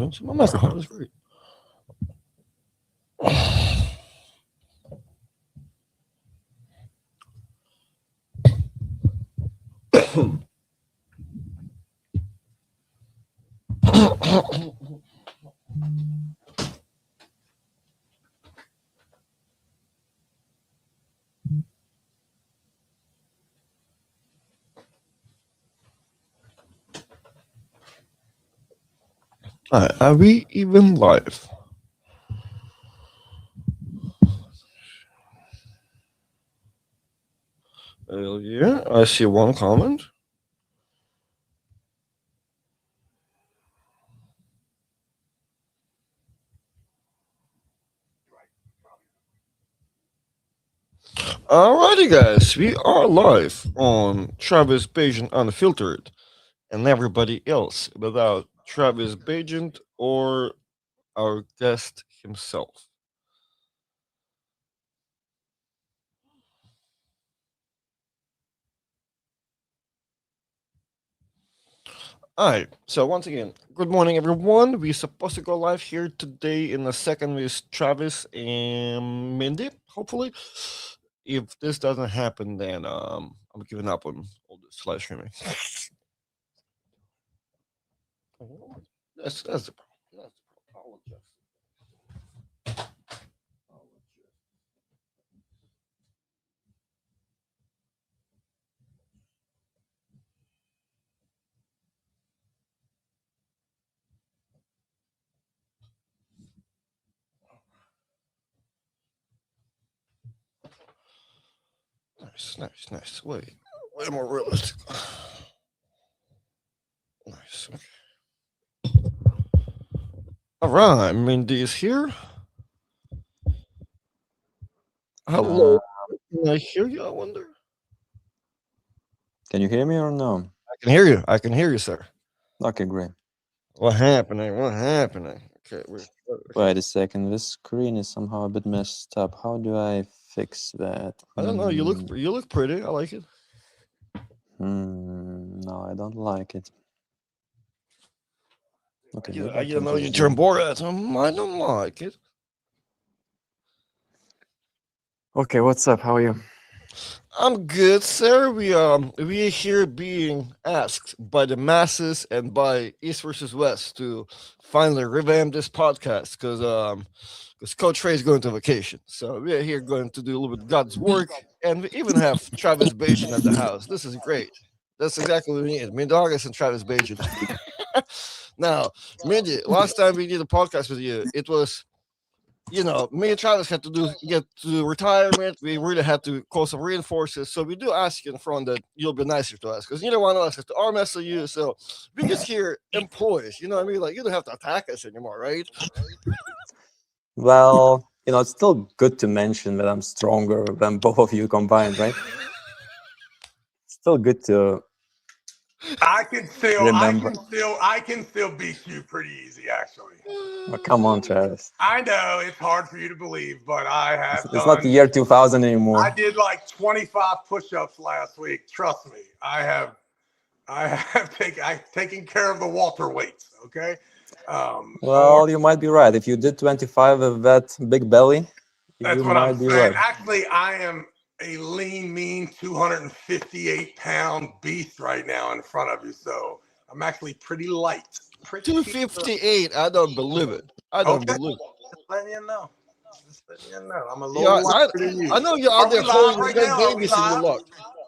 comments. My microphone is great. Alright, are we even live? Yeah, I see one comment. Alrighty, guys, we are live on Travis Bagent Unfiltered and everybody else without Travis Bagent or our guest himself. Alright, so once again, good morning, everyone. We're supposed to go live here today in a second with Travis and Mindy, hopefully. If this doesn't happen, then I'm giving up on all this live streaming. That's the problem. That's the problem. Nice. Way more realistic. Nice. Okay. All right, Mindy is here. Hello. Can I hear you? I wonder. Can you hear me or no? I can hear you. I can hear you, sir. Okay, great. What happening? What happening? Okay, Wait a second. This screen is somehow a bit messed up. How do I fix that? I don't know. You look pretty. I like it. No, I don't like it. Okay. You know you turn Borat. I don't like it. Okay, what's up? How are you? I'm good, sir. We are here being asked by the masses and by East versus West to finally revamp this podcast because Coach Trey's going to vacation, so we are here going to do a little bit of God's work, and we even have Travis Bagent at the house. This is great. That's exactly what we need. Minduagas and Travis Bagent. Now, Mindy, last time we did a podcast with you, it was me and Travis had to get to retirement. We really had to call some reinforcements. So we do ask you in front that you'll be nicer to us because neither one of us has to arm wrestle you. So we just here employees. You know what I mean? Like you don't have to attack us anymore, right? Well, it's still good to mention that I'm stronger than both of you combined, right? Still good to I can remember. still beat you pretty easy, actually. Oh, come on, Travis. I know it's hard for you to believe, but I have It's not the year 2000 anymore. I did like 25 push-ups last week. Trust me, I've taken care of the Walter weights. Okay. Well, you might be right. If you did 25 with that big belly, that's you what might I'm be saying. right. Actually, I am a lean, mean, 258-pound beast right now in front of you. So I'm actually pretty light. 258. I don't believe it. I don't believe it. Just letting you know. I'm a little lighter than you. I know you're out there holding right dead now? babies in your luck.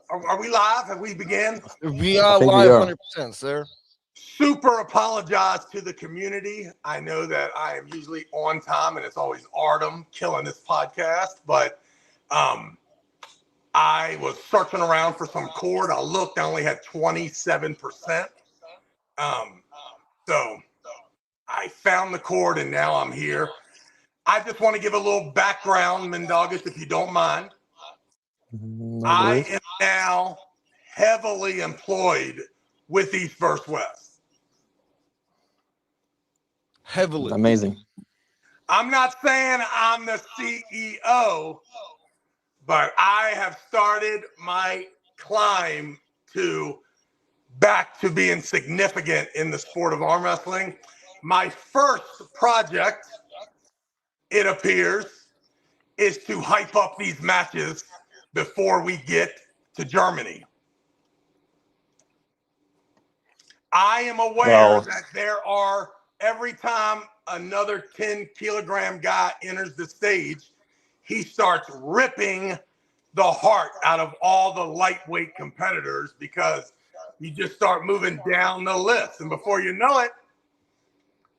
Are we live? Have we begun? We are live 100%, sir. Super apologize to the community. I know that I am usually on time and it's always Artem killing this podcast, but I was searching around for some cord. I looked, I only had 27%. So I found the cord and now I'm here. I just want to give a little background, Minduagas, if you don't mind. I am now heavily employed with East versus West. Heavily. Amazing. I'm not saying I'm the CEO, but I have started my climb back to being significant in the sport of arm wrestling. My first project, it appears, is to hype up these matches before we get to Germany. I am aware that there are, every time another 10-kilogram guy enters the stage, he starts ripping the heart out of all the lightweight competitors because you just start moving down the list. And before you know it,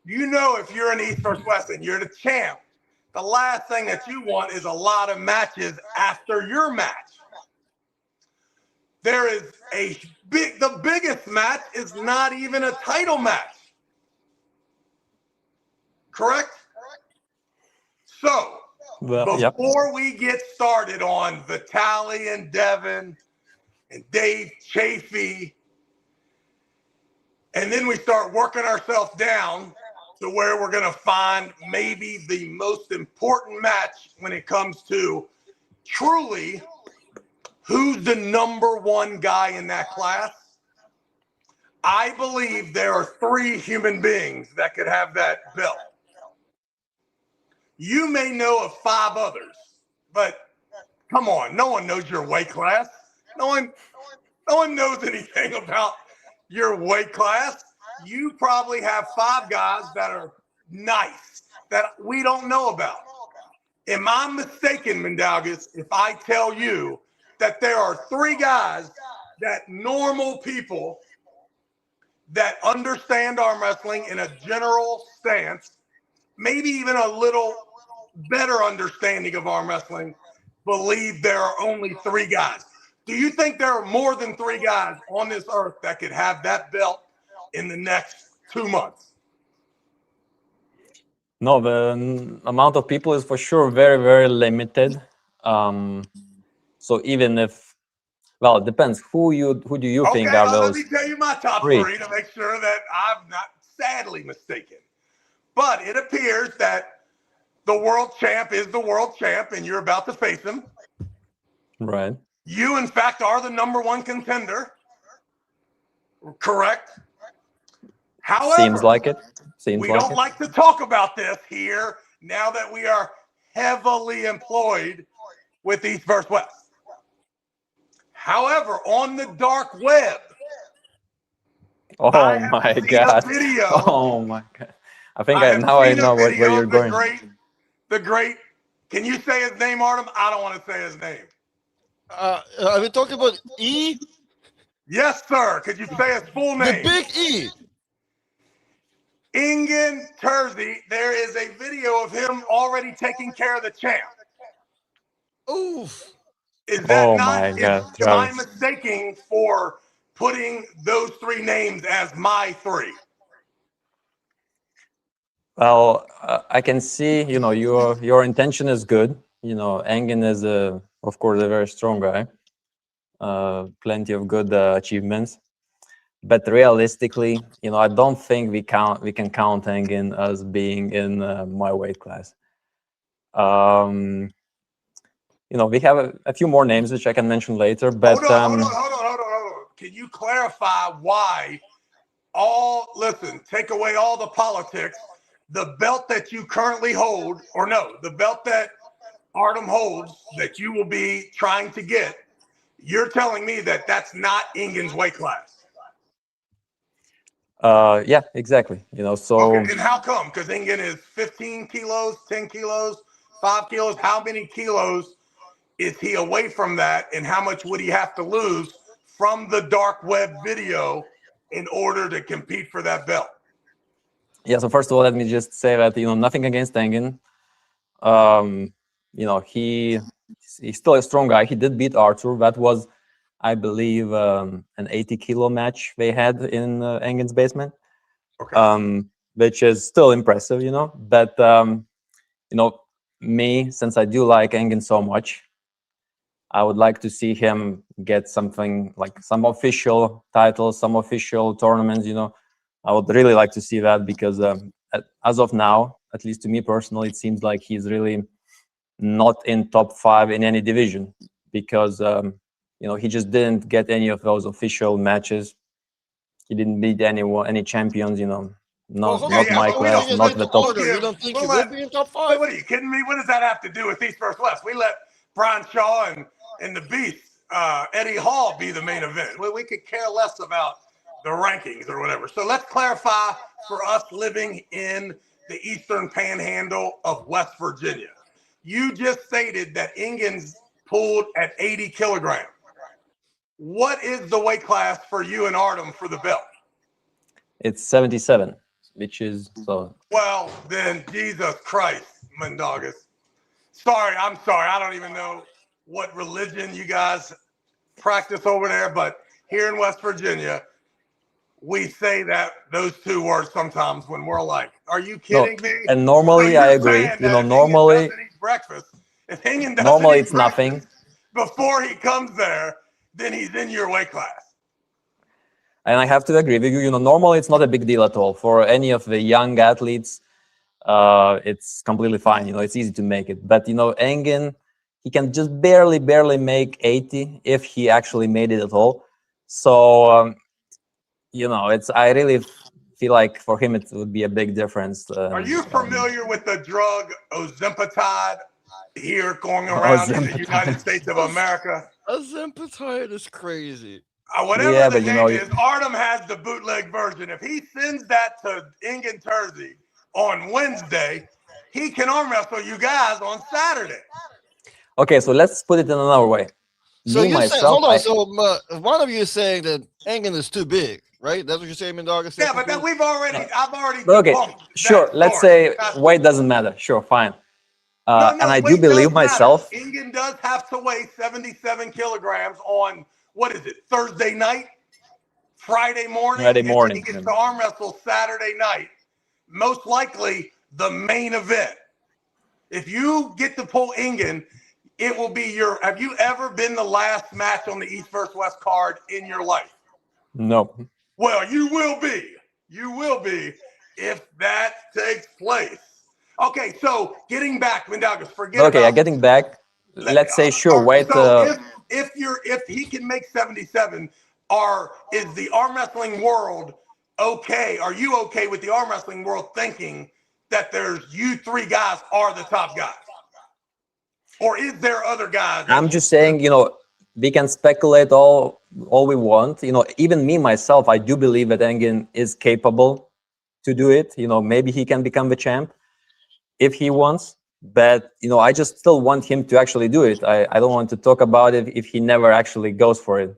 you know, if you're an East versus West and you're the champ, the last thing that you want is a lot of matches after your match. There is the biggest match is not even a title match. Correct? So, before we get started on Vitaly and Devon and Dave Chaffee, and then we start working ourselves down to where we're going to find maybe the most important match when it comes to truly who's the number one guy in that class. I believe there are 3 human beings that could have that belt. You may know of 5 others, but come on, no one knows your weight class. No one knows anything about your weight class. You probably have 5 guys that are nice that we don't know about. Am I mistaken, Minduagas, if I tell you that there are 3 guys that normal people that understand arm wrestling in a general stance, maybe even a little better understanding of arm wrestling, believe there are only 3 guys? Do you think there are more than 3 guys on this earth that could have that belt in the next 2 months? No, the amount of people is for sure very, very limited. So even if, well, it depends. Who do you think are those? Let me tell you my top 3 to make sure that I'm not sadly mistaken. But it appears that the world champ is the world champ, and you're about to face him. Right. You, in fact, are the number 1 contender. Correct? However, seems like it. We don't like to talk about this here now that we are heavily employed with East versus West. However, on the dark web, oh my God! Video, oh my God! I think I know where you're going. The great. Can you say his name, Artem? I don't want to say his name. Are we talking about E? Yes, sir. Could you say his full name? The big E. Ingen Terzi. There is a video of him already taking care of the champ. Oof. Is that my God, am I mistaken for putting those 3 names as my 3? Well, I can see, you know, your intention is good. You know, Engen is of course a very strong guy. Plenty of good achievements. But realistically, you know, I don't think we can count Engen as being in my weight class. You know, we have a few more names which I can mention later. But hold on. Can you clarify why? Listen, take away all the politics. The belt that you currently hold, or no, the belt that Artem holds that you will be trying to get, you're telling me that that's not Engen's weight class. Yeah, exactly. You know, so. Okay, and how come? Because Ingen is 15 kilos, 10 kilos, 5 kilos. How many kilos is he away from that? And how much would he have to lose from the dark web video in order to compete for that belt? Yeah, so first of all, let me just say that, you know, nothing against Engen. You know, he's still a strong guy. He did beat Arthur. That was, I believe, an 80-kilo match they had in Engen's basement, okay. Which is still impressive, you know. But, you know, me, since I do like Engen so much, I would like to see him get something like some official titles, some official tournaments, you know. I would really like to see that because as of now, at least to me personally, it seems like he's really not in top 5 in any division because, you know, he just didn't get any of those official matches. He didn't beat any champions, you know, not hold not on. my How are we class, gonna not get the the top. order? You don't think he We'll will be in top 5? What are you kidding me? What does that have to do with East versus West? We let Brian Shaw and the Beast, Eddie Hall, be the main event. We could care less about the rankings or whatever. So let's clarify for us living in the Eastern Panhandle of West Virginia. You just stated that Ingens pulled at 80 kilograms. What is the weight class for you and Artem for the belt? It's 77, which is so. Well, then, Jesus Christ, Minduagas. I'm sorry. I don't even know what religion you guys practice over there, but here in West Virginia, we say that those two words sometimes when we're like, are you kidding me? And normally, So I you're agree. saying You that know, if Ingen normally, doesn't eat breakfast, if Ingen doesn't normally eat it's nothing. breakfast before he comes there, then he's in your weight class. And I have to agree with you. You know, normally it's not a big deal at all for any of the young athletes. It's completely fine. You know, it's easy to make it. But you know, Engen, he can just barely make 80 if he actually made it at all. So you know, I really feel like for him it would be a big difference. Are you familiar with the drug Ozempatide here going around in the United States of America? Ozempatide is crazy. Whatever Yeah, the but you name know, is, Artem has the bootleg version. If he sends that to Ingen Terzi on Wednesday, he can arm wrestle you guys on Saturday. okay, so let's put it in another way. So Me you say, myself, hold on. So one of you is saying that Engen is too big, right? That's what you're saying, Minduagas? Yeah, but I've already okay, debunked sure. that Let's story. say weight doesn't matter. Sure, fine. No, And I do weight believe does matter. myself. Ingen does have to weigh 77 kilograms on, what is it, Thursday night, Friday morning, Friday and then morning. he gets to arm wrestle Saturday night. Most likely the main event. If you get to pull Ingen, it will be have you ever been the last match on the East versus West card in your life? No. Well, you will be. You will be if that takes place. Okay, so getting back, Minduagas, forget Okay, about. getting back. Let's say sure. Wait. So if he can make 77, is the arm wrestling world okay? Are you okay with the arm wrestling world thinking that you three guys are the top guys, or is there other guys? I'm just saying, you know, we can speculate all we want. You know, even me myself, I do believe that Engen is capable to do it. You know, maybe he can become the champ if he wants. But you know, I just still want him to actually do it. I don't want to talk about it if he never actually goes for it.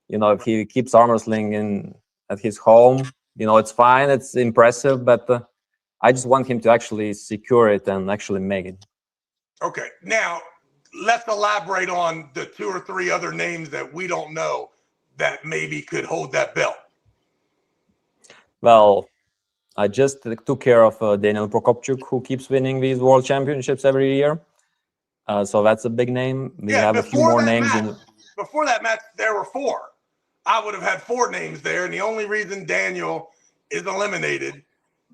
You know, if he keeps arm wrestling at his home, you know, it's fine. It's impressive, but I just want him to actually secure it and actually make it. Okay, now let's elaborate on the 2 or 3 other names that we don't know that maybe could hold that belt. Well, I just took care of Daniel Prokopchuk, who keeps winning these world championships every year. So that's a big name. We have a few more names. Before that match, there were 4. I would have had 4 names there, and the only reason Daniel is eliminated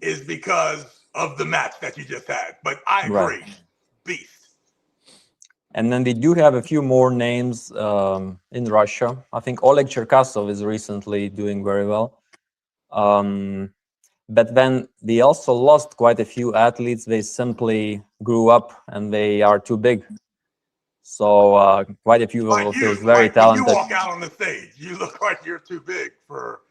is because of the match that you just had. But I agree, right. Beast. And then we do have a few more names in Russia. I think Oleg Cherkasov is recently doing very well. But then we also lost quite a few athletes. They simply grew up and they are too big. So quite a few of those very talented. When you walk out on the stage, you look like you're too big for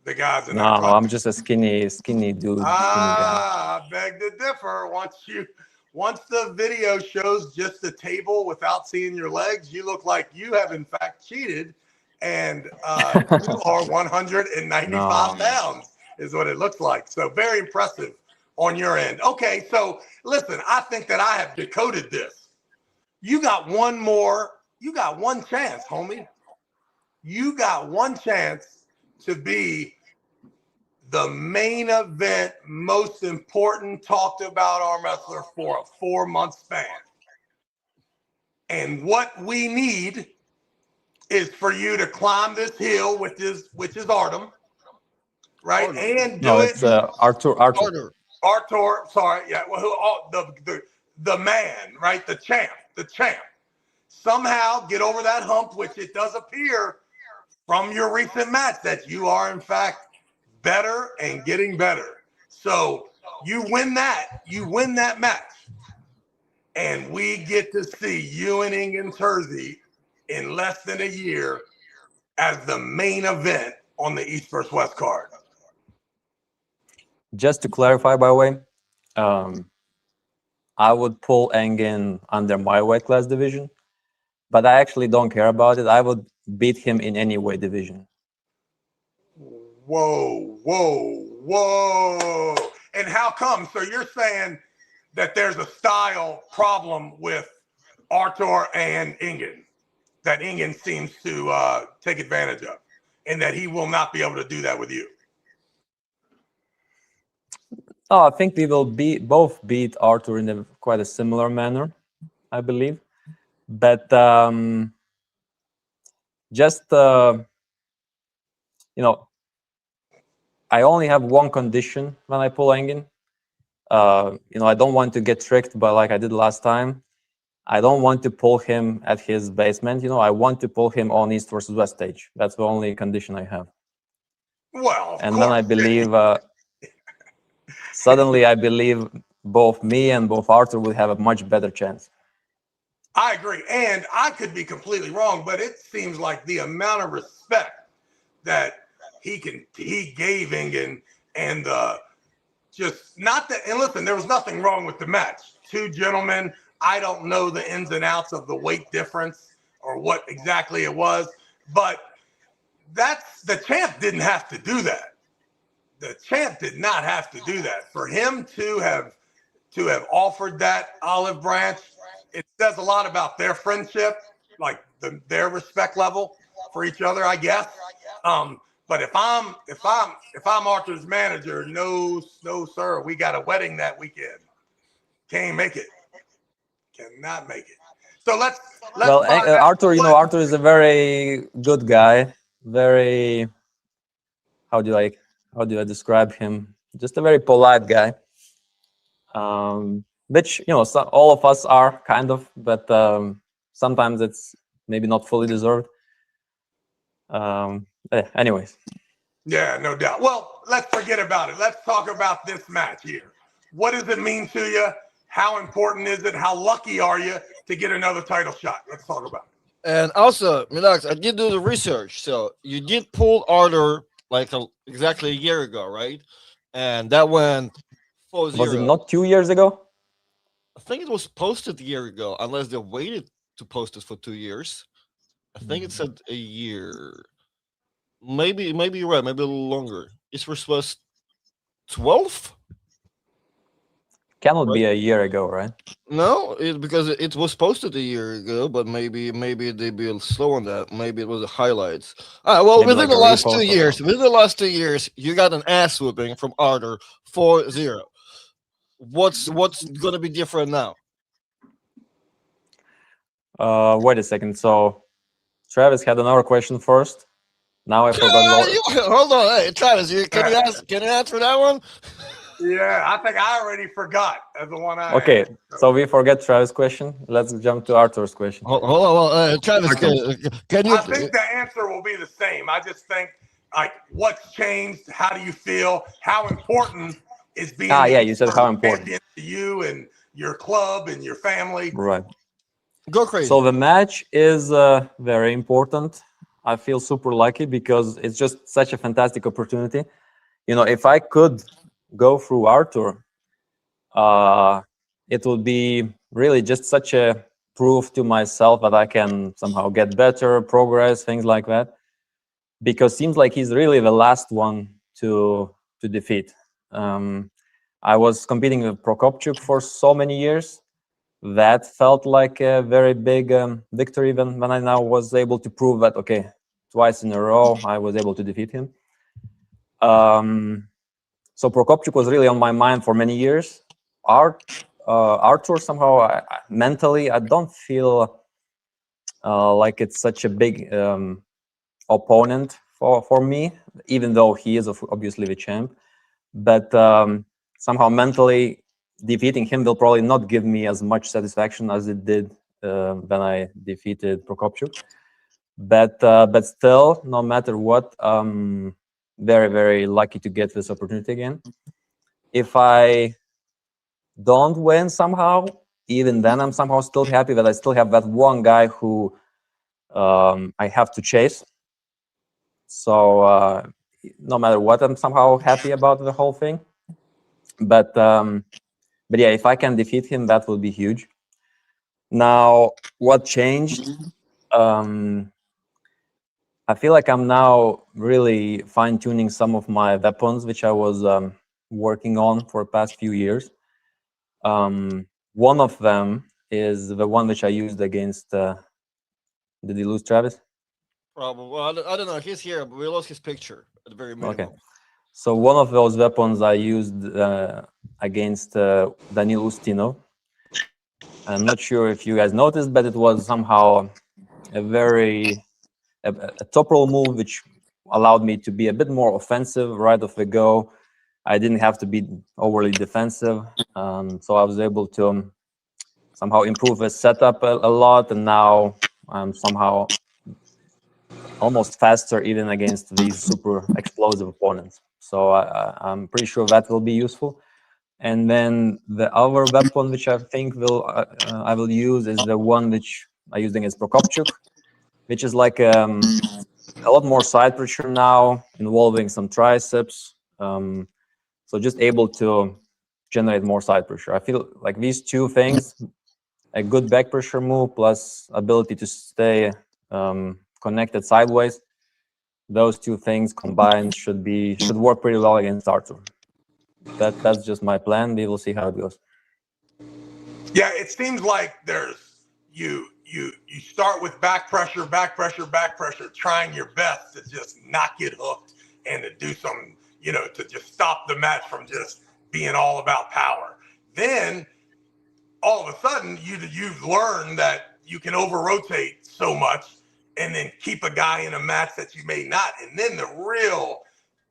the guys in that club. No, I'm just a skinny dude. I beg to differ. Once the video shows just the table without seeing your legs, you look like you have in fact cheated, and you are 195 pounds is what it looks like. So very impressive on your end. Okay, so listen, I think that I have decoded this. You got one chance, homie. You got one chance to be the main event, most important, talked about arm wrestler for a 4-month span. And what we need is for you to climb this hill, which is Artem, right? Artem. And do it's Artur. Artur, sorry, yeah. Well, the man, right? The champ. Somehow get over that hump, which it does appear from your recent match that you are in fact better and getting better. So you win that match. And we get to see you and Ingen Terzi in less than a year as the main event on the East versus West card. Just to clarify, by the way, I would pull Engin under my weight class division, but I actually don't care about it. I would beat him in any weight division. Whoa, whoa, whoa. And how come? So you're saying that there's a style problem with Artur and Ingen, that Ingen seems to take advantage of, and that he will not be able to do that with you? Oh, I think we will both beat Artur in quite a similar manner, I believe. But just I only have one condition when I pull Engin. I don't want to get tricked by like I did last time. I don't want to pull him at his basement. I want to pull him on East versus West stage. That's the only condition I have. Well, and then I believe suddenly I believe both me and both Artur will have a much better chance. I agree, and I could be completely wrong, but it seems like the amount of respect that he gave Ingen, and just not that. And listen, there was nothing wrong with the match. Two gentlemen. I don't know the ins and outs of the weight difference or what exactly it was, but the champ didn't have to do that. The champ did not have to do that. For him to have offered that olive branch, it says a lot about their friendship, like their respect level for each other, I guess. But if I'm Artur's manager, no, sir, we got a wedding that weekend. Can't make it. Cannot make it. So let's Artur, Artur is a very good guy. Very, how do I describe him? Just a very polite guy. Which all of us are kind of, but sometimes it's maybe not fully deserved. Anyways. Yeah, no doubt. Well, let's forget about it. Let's talk about this match here. What does it mean to you? How important is it? How lucky are you to get another title shot? Let's talk about it. And also, Minduagas, I did do the research. So you did pull Artur like exactly a year ago, right? And that went 4-0. Was it not 2 years ago? I think it was posted a year ago, unless they waited to post it for 2 years. I think it said a year. Maybe you're right. Maybe a little longer. It was 12th. Cannot be a year ago, right? No, because it was posted a year ago, but maybe they be slow on that. Maybe it was the highlights. All right, well, Maybe within like the last 2 years, you got an ass whooping from Artur 4-0. What's gonna be different now? Wait a second. So Travis had another question first. Now I forgot. Hold on, hey Travis, can you answer that one? Yeah, I think I already forgot as the one I Okay, asked. so we forget Travis' question. Let's jump to Artur's question. Hold on, Travis, can you? I think the answer will be the same. I just think, like, what's changed? How do you feel? How important is being? You said how important to you and your club and your family. Right. Go crazy. So the match is very important. I feel super lucky because it's just such a fantastic opportunity. If I could go through Artur, it would be really just such a proof to myself that I can somehow get better, progress, things like that. Because seems like he's really the last one to defeat. I was competing with Prokopchuk for so many years. That felt like a very big victory when I now was able to prove that, okay, twice in a row, I was able to defeat him. So Prokopchuk was really on my mind for many years. Artur, somehow, mentally, I don't feel like it's such a big opponent for me, even though he is obviously the champ. But somehow mentally, defeating him will probably not give me as much satisfaction as it did when I defeated Prokopchuk. But still, no matter what, very, very lucky to get this opportunity again. If I don't win somehow, even then I'm somehow still happy that I still have that one guy who I have to chase. So no matter what, I'm somehow happy about the whole thing. But yeah, if I can defeat him, that would be huge. Now, what changed? I feel like I'm now really fine-tuning some of my weapons, which I was working on for the past few years. One of them is the one which I used against. Did he lose Travis? Probably. Well, I don't know. He's here, but we lost his picture at the very minimum. Okay. So one of those weapons I used against Danil Ustinov. I'm not sure if you guys noticed, but it was somehow a top roll move, which allowed me to be a bit more offensive right off the go. I didn't have to be overly defensive, so I was able to somehow improve the setup a lot, and now I'm somehow almost faster even against these super explosive opponents. So I'm pretty sure that will be useful. And then the other weapon which I think I will use is the one which I used against Prokopchuk, which is like a lot more side pressure now, involving some triceps. So just able to generate more side pressure. I feel like these two things, a good back pressure move plus ability to stay connected sideways, those two things combined should work pretty well against Artur. That's just my plan. We will see how it goes. Yeah, it seems like you start with back pressure, trying your best to just not get hooked and to do some, to just stop the match from just being all about power. Then all of a sudden you've learned that you can over rotate so much and then keep a guy in a match that you may not. And then the real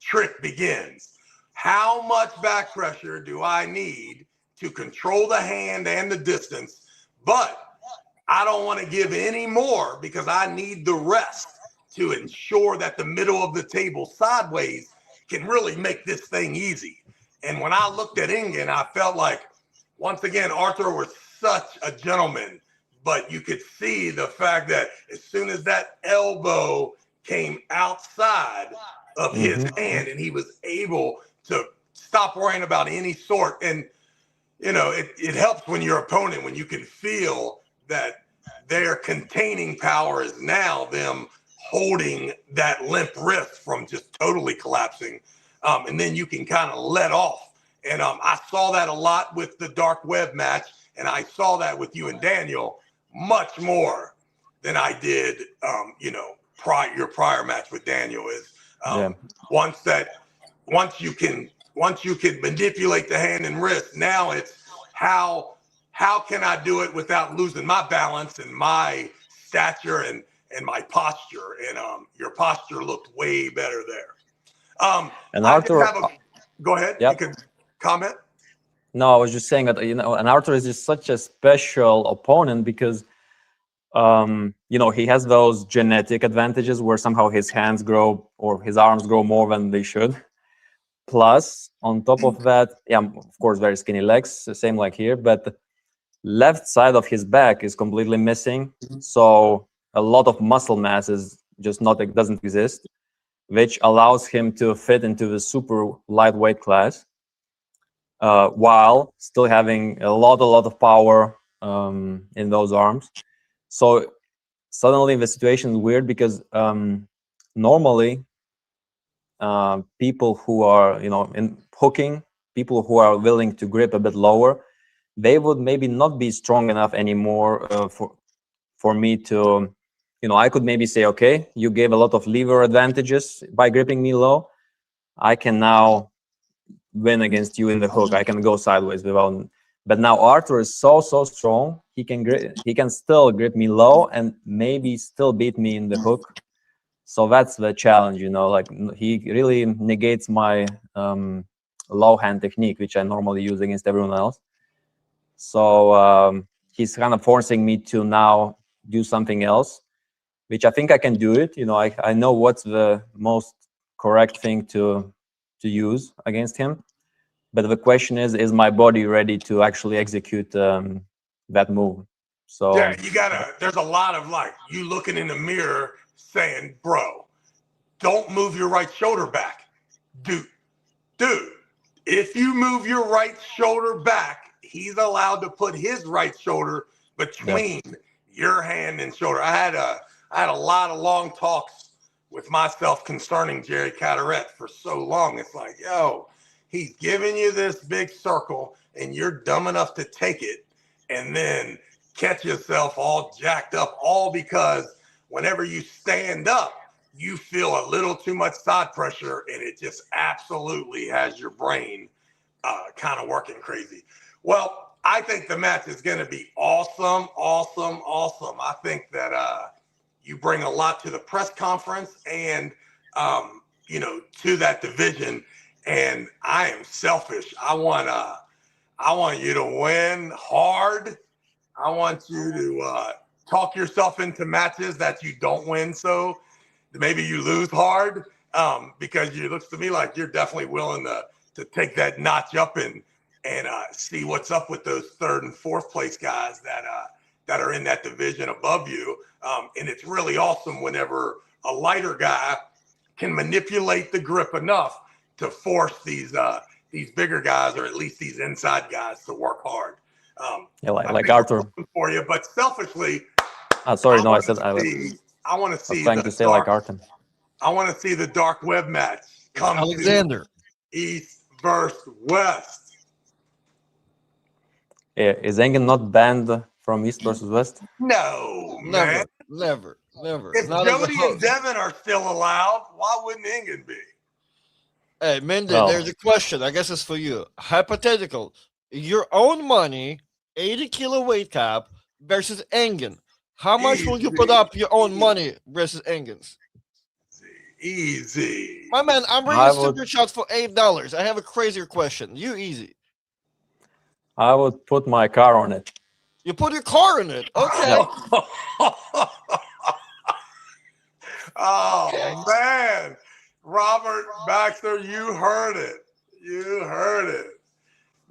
trick begins. How much back pressure do I need to control the hand and the distance? But I don't want to give any more because I need the rest to ensure that the middle of the table sideways can really make this thing easy. And when I looked at Ingen, I felt like, once again, Artur was such a gentleman, but you could see the fact that as soon as that elbow came outside of his hand and he was able to stop worrying about any sort. And, it helps when your opponent, when you can feel that their containing power is now them holding that limp wrist from just totally collapsing. And then you can kind of let off. And I saw that a lot with the dark web match. And I saw that with you and Daniel much more than I did, your prior match with Daniel is once you can manipulate the hand and wrist, now it's how can I do it without losing my balance and my stature and my posture? And your posture looked way better there. And Artur, go ahead. Yep. You can comment. No, I was just saying that and Artur is just such a special opponent because he has those genetic advantages where somehow his hands grow or his arms grow more than they should. Plus, on top of that, of course, very skinny legs, same like here, but the left side of his back is completely missing. So a lot of muscle mass is just doesn't exist, which allows him to fit into the super lightweight class while still having a lot of power in those arms. So suddenly the situation is weird because normally people who are in hooking, people who are willing to grip a bit lower, they would maybe not be strong enough anymore for me to, I could maybe say, okay, you gave a lot of lever advantages by gripping me low. I can now win against you in the hook. I can go sideways without. But now Artur is so strong. He can still grip me low and maybe still beat me in the hook. So that's the challenge, like he really negates my low hand technique, which I normally use against everyone else. So he's kind of forcing me to now do something else, which I think I can do it. I know what's the most correct thing to use against him. But the question is my body ready to actually execute that move? So yeah, there's a lot of like you looking in the mirror saying, bro, don't move your right shoulder back. Dude, if you move your right shoulder back, he's allowed to put his right shoulder between your hand and shoulder. I had a lot of long talks with myself concerning Jerry Carteret for so long. It's like, yo, he's giving you this big circle and you're dumb enough to take it and then catch yourself all jacked up, all because whenever you stand up, you feel a little too much side pressure and it just absolutely has your brain kind of working crazy. Well, I think the match is going to be awesome. I think that you bring a lot to the press conference and, to that division. And I am selfish. I want you to win hard. I want you to talk yourself into matches that you don't win. So maybe you lose hard because it looks to me like you're definitely willing to take that notch up and see what's up with those third and fourth place guys that are in that division above you. And it's really awesome whenever a lighter guy can manipulate the grip enough to force these bigger guys, or at least these inside guys, to work hard. like Arthur. For you, but selfishly, I want to to see. I want to see like Arthur. I want to see the dark web match come Alexander. to East versus West. Is Engen not banned from East versus West? No, man. Never. If Not Jody and Devon are still allowed, why wouldn't Engen be? Hey, Minden, there's a question. I guess it's for you. Hypothetical. Your own money, 80-kilo weight cap versus Engen. How much will you put up your own money versus Engen's? Easy. My man, I'm bringing super shots for $8. I have a crazier question. You easy. I would put my car on it. You put your car in it. Okay. Oh, man. Robert Baxter, you heard it.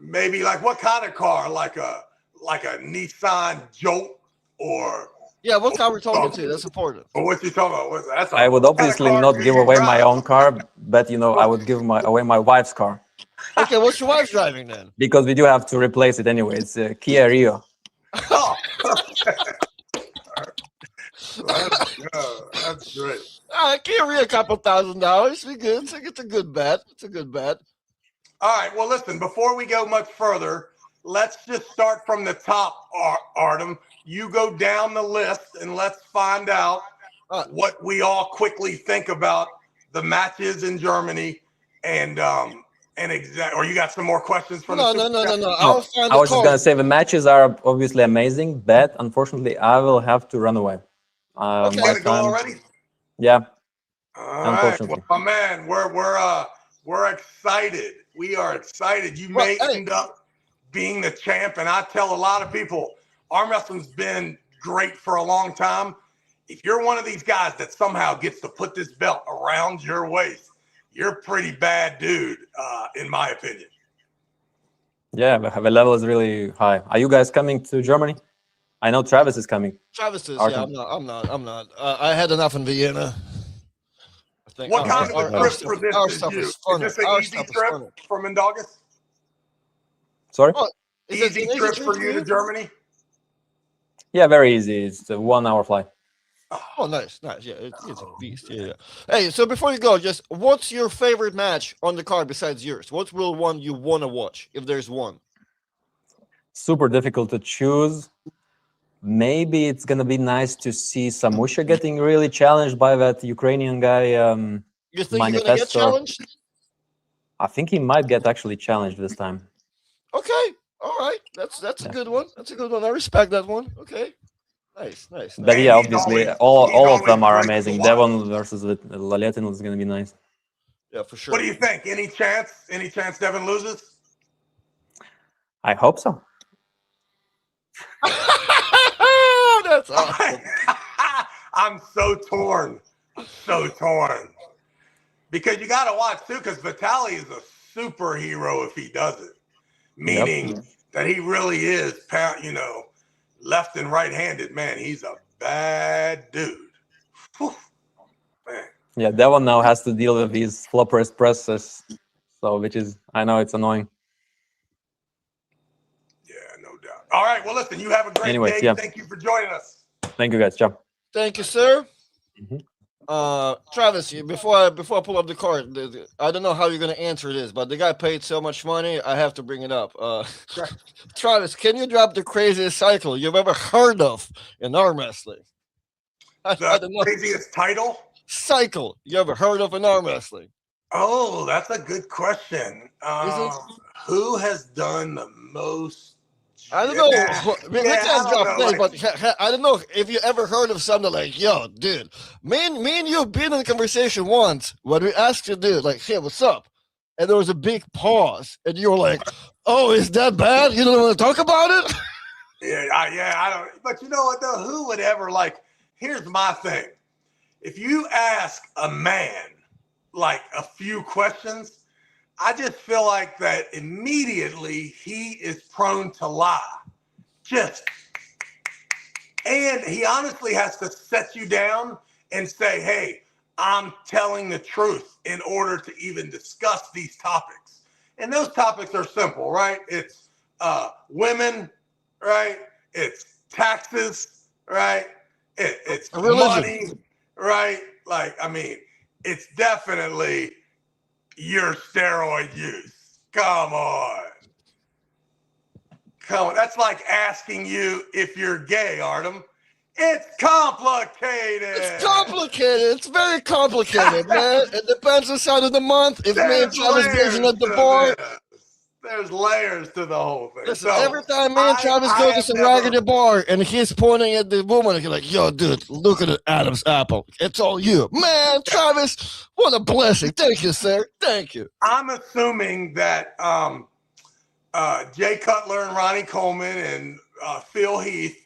Maybe like what kind of car? Like a Nissan Jolt or what car we're talking to? That's important. Or what you talking about? I would obviously not give away my own car, but I would give away my wife's car. Okay, what's your wife driving then? Because we do have to replace it anyway. It's a Kia Rio. Oh, that's great. All right, Kia Rio, a couple $1,000. We good. It's a good bet. All right. Well, listen, before we go much further, let's just start from the top, Artem. You go down the list and let's find out what we all quickly think about the matches in Germany or you got some more questions from No. I was just gonna say the matches are obviously amazing, but unfortunately I will have to run away. Okay, gonna go already? Yeah. All right. Well, my man, we're excited. We are excited. You may end up being the champ, and I tell a lot of people, arm wrestling's been great for a long time. If you're one of these guys that somehow gets to put this belt around your waist, you're a pretty bad dude, in my opinion. Yeah, the level is really high. Are you guys coming to Germany? I know Travis is coming. Travis is. Yeah, I'm not. I had enough in Vienna. I think. What kind of a trip for this is you? Is this an easy trip for Minduagas? Sorry? Easy trip for you to Germany? Yeah, very easy. It's a 1 hour flight. Oh, nice. Yeah, it's a beast. Yeah. Hey, so before you go, just what's your favorite match on the card besides yours? What's real one you want to watch, if there's one? Super difficult to choose. Maybe it's gonna be nice to see Samushia getting really challenged by that Ukrainian guy. You think Manifesto. You're gonna get challenged? I think he might get actually challenged this time. Okay, all right. That's a good one. That's a good one. I respect that one. Okay. Nice. But yeah, obviously, all of them are amazing. Devon versus Larratt is going to be nice. Yeah, for sure. What do you think? Any chance Devon loses? I hope so. That's awesome. I'm so torn. Because you got to watch too, because Vitaly is a superhero if he does it, meaning that he really is, left and right-handed. Man, he's a bad dude. Whew. Man. Yeah, Devon now has to deal with these flopper presses, so which is, I know it's annoying. Yeah, no doubt. All right, well, listen, you have a great day. Yeah. Thank you for joining us. Thank you, guys. Ciao. Thank you, sir. Travis, before I pull up the card, I don't know how you're gonna answer this, but the guy paid so much money, I have to bring it up. Sure. Travis, can you drop the craziest cycle you've ever heard of in arm wrestling? I don't know. Craziest title? Cycle you ever heard of in arm wrestling? Oh, that's a good question. Who has done the most? I don't know. We can't drop names, but I don't know if you ever heard of something like, yo, dude, me and you've been in a conversation once when we asked you, dude, like, hey, what's up? And there was a big pause, and you were like, oh, is that bad? You don't want to talk about it? I don't. But you know what, though? Who would ever, here's my thing. If you ask a man, a few questions, I just feel like that immediately he is prone to lie. And he honestly has to set you down and say, hey, I'm telling the truth in order to even discuss these topics. And those topics are simple, right? It's women, right? It's taxes, right? It's money, right? It's definitely your steroid use. Come on. That's like asking you if you're gay, Artem. It's complicated. It's very complicated, man. It depends on the side of the month. If me and Travis Bagent at the bar. There's layers to the whole thing. Listen, every time me and Travis go to some raggedy bar and he's pointing at the woman, he's like, yo, dude, look at Adam's apple. It's all you. Man, Travis, what a blessing. Thank you, sir. Thank you. I'm assuming that Jay Cutler and Ronnie Coleman and Phil Heath,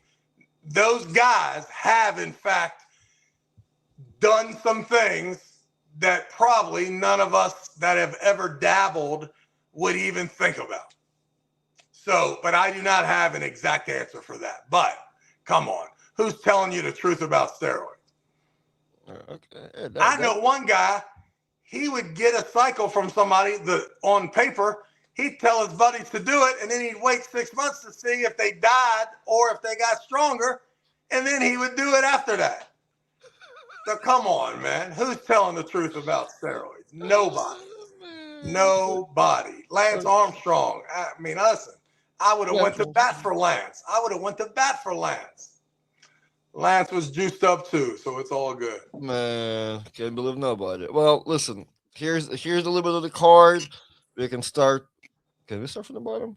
those guys have, in fact, done some things that probably none of us that have ever dabbled would even think about. So, but I do not have an exact answer for that. But come on, who's telling you the truth about steroids? Okay. I know one guy, he would get a cycle from somebody that on paper, he'd tell his buddies to do it, and then he'd wait 6 months to see if they died or if they got stronger, and then he would do it after that. So come on, man. Who's telling the truth about steroids? Nobody. Nobody. Lance Armstrong. Listen, I would have went to bat for Lance. Lance was juiced up too, so it's all good. Man, can't believe nobody. Well, listen, here's a little bit of the card. We can start. Can we start from the bottom?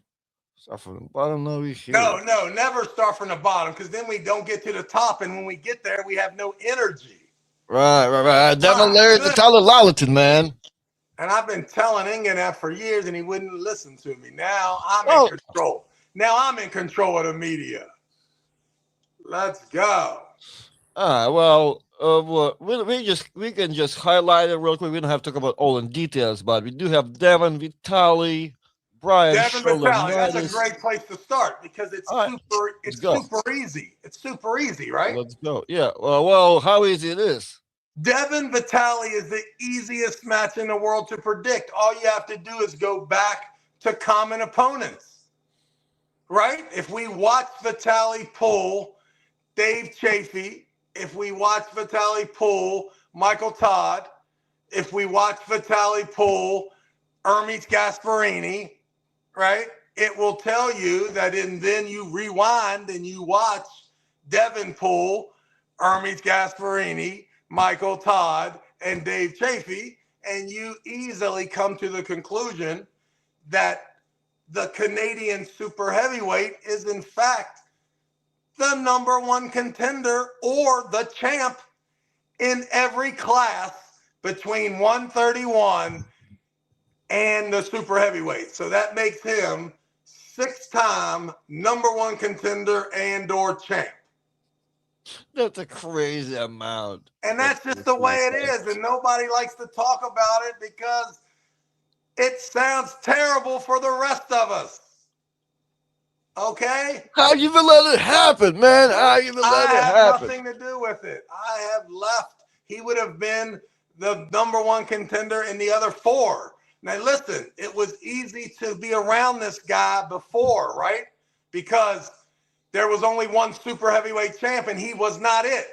Start from the bottom. No, No, never start from the bottom, because then we don't get to the top, and when we get there, we have no energy. Right. Devon Larratt, the Tyler Lawlerton, man. And I've been telling Ingen that for years, and he wouldn't listen to me. Now I'm in control. Now I'm in control of the media. Let's go. All right. Well, we can just highlight it real quick. We don't have to talk about all in details, but we do have Devon, Vitaly, Brian. Devon Vitaly. That's a great place to start because it's super easy. It's super easy, right? Let's go. Yeah. Well, how easy it is. Devon Vitaly is the easiest match in the world to predict. All you have to do is go back to common opponents, right? If we watch Vitaly pull Dave Chaffee, if we watch Vitaly pull Michael Todd, if we watch Vitaly pull Hermes Gasparini, right? It will tell you that, and then you rewind and you watch Devon pull Hermes Gasparini, Michael Todd, and Dave Chaffee, and you easily come to the conclusion that the Canadian super heavyweight is in fact the number one contender or the champ in every class between 131 and the super heavyweight. So that makes him 6-time number one contender and or champ. That's a crazy amount. And that's just the way it is. And nobody likes to talk about it because it sounds terrible for the rest of us. Okay? How you even let it happen, man? How you even let it happen? I have nothing to do with it. I have left. He would have been the number one contender in the other four. Now, listen, it was easy to be around this guy before, right? Because there was only one super heavyweight champ, and he was not it.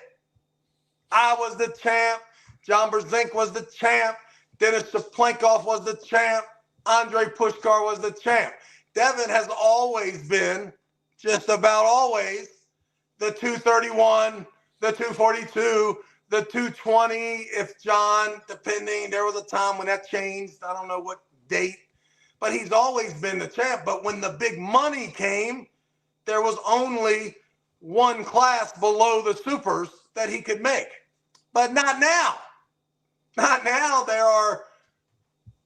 I was the champ. John Brzezinski was the champ. Denis Shapovalov was the champ. Andrei Pushkar was the champ. Devon has always been, just about always, the 231, the 242, the 220, if John, depending, there was a time when that changed. I don't know what date, but he's always been the champ. But when the big money came, there was only one class below the supers that he could make. But not now. Not now. There are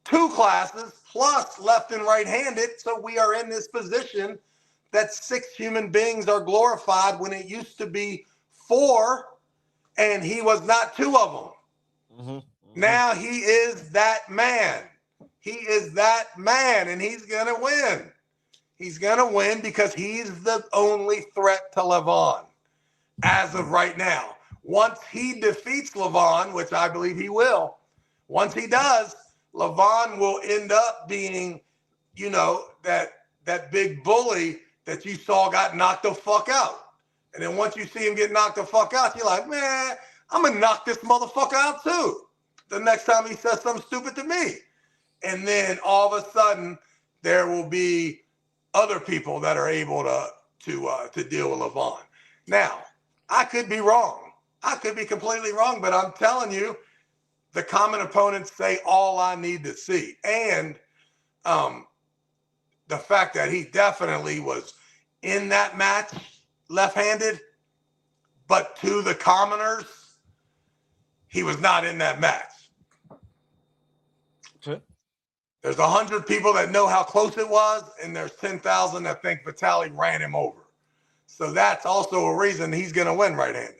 two classes plus left and right-handed. So we are in this position that 6 human beings are glorified when it used to be 4, and he was not 2 of them. Mm-hmm. Now he is that man. He is that man, and he's going to win. He's going to win because he's the only threat to Levon as of right now. Once he defeats Levon, which I believe he will, once he does, Levon will end up being, you know, that big bully that you saw got knocked the fuck out. And then once you see him get knocked the fuck out, you're like, man, I'm going to knock this motherfucker out too the next time he says something stupid to me. And then all of a sudden, there will be other people that are able to deal with Levon. Now, I could be wrong. I could be completely wrong, but I'm telling you, the common opponents say all I need to see. And the fact that he definitely was in that match left-handed, but to the commoners, he was not in that match. Okay. There's 100 people that know how close it was, and there's 10,000 that think Vitaly ran him over. So that's also a reason he's going to win right-handed.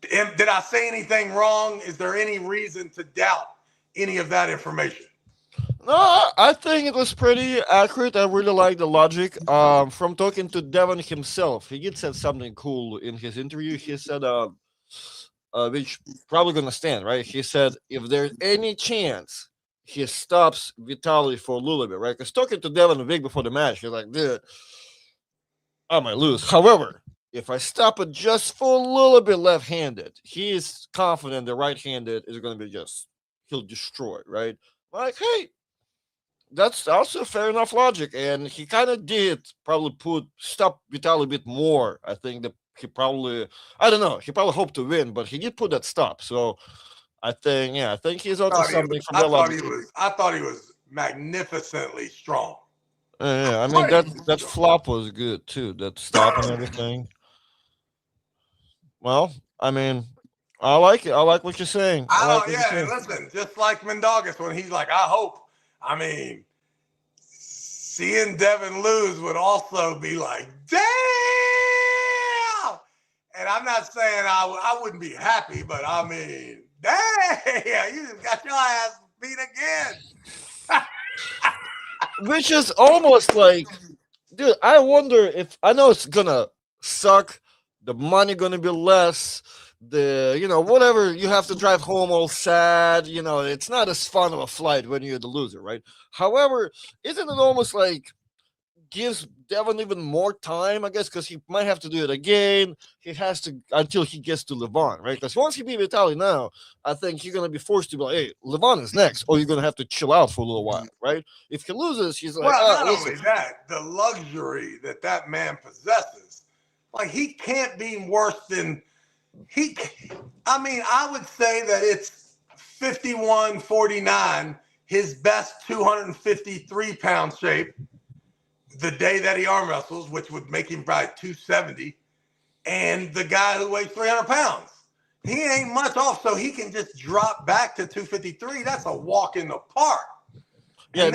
Did I say anything wrong? Is there any reason to doubt any of that information? No, I think it was pretty accurate. I really like the logic. From talking to Devon himself, he did said something cool in his interview. He said, which probably gonna stand, right? He said, if there's any chance he stops Vitaly for a little bit, right? Because talking to Devon a week before the match, he's like, dude, I might lose. However, if I stop it just for a little bit left-handed, he is confident the right-handed is going to be he'll destroy, right? Like, hey, that's also fair enough logic. And he kind of did probably stop Vitaly a bit more. I think that he probably, I don't know, he probably hoped to win, but he did put that stop. So I think he's onto something from that logic. I thought he was magnificently strong. Yeah, I mean, that flop was good too, that stop and everything. Well, I mean, I like it. I like what you're saying. Listen, just like Minduagas when he's like, I hope. I mean, seeing Devon lose would also be like, damn! And I'm not saying I wouldn't be happy, but I mean, damn, you just got your ass beat again. Which is almost like, dude, I wonder if, I know it's gonna suck, the money gonna be less, whatever, you have to drive home all sad, it's not as fun of a flight when you're the loser, right? However, isn't it almost like gives Devon even more time, I guess, because he might have to do it again. He has to until he gets to Levon, right? Because once he beat Vitaly now, I think you're gonna be forced to be like, hey, Levon is next, or you're gonna have to chill out for a little while, right? If he loses, he's like, well, not only that, the luxury that man possesses, like he can't be worse than I would say that it's 51-49, his best 253-pound shape, the day that he arm wrestles, which would make him probably 270, and the guy who weighs 300 pounds. He ain't much off, so he can just drop back to 253. That's a walk in the park. Yeah,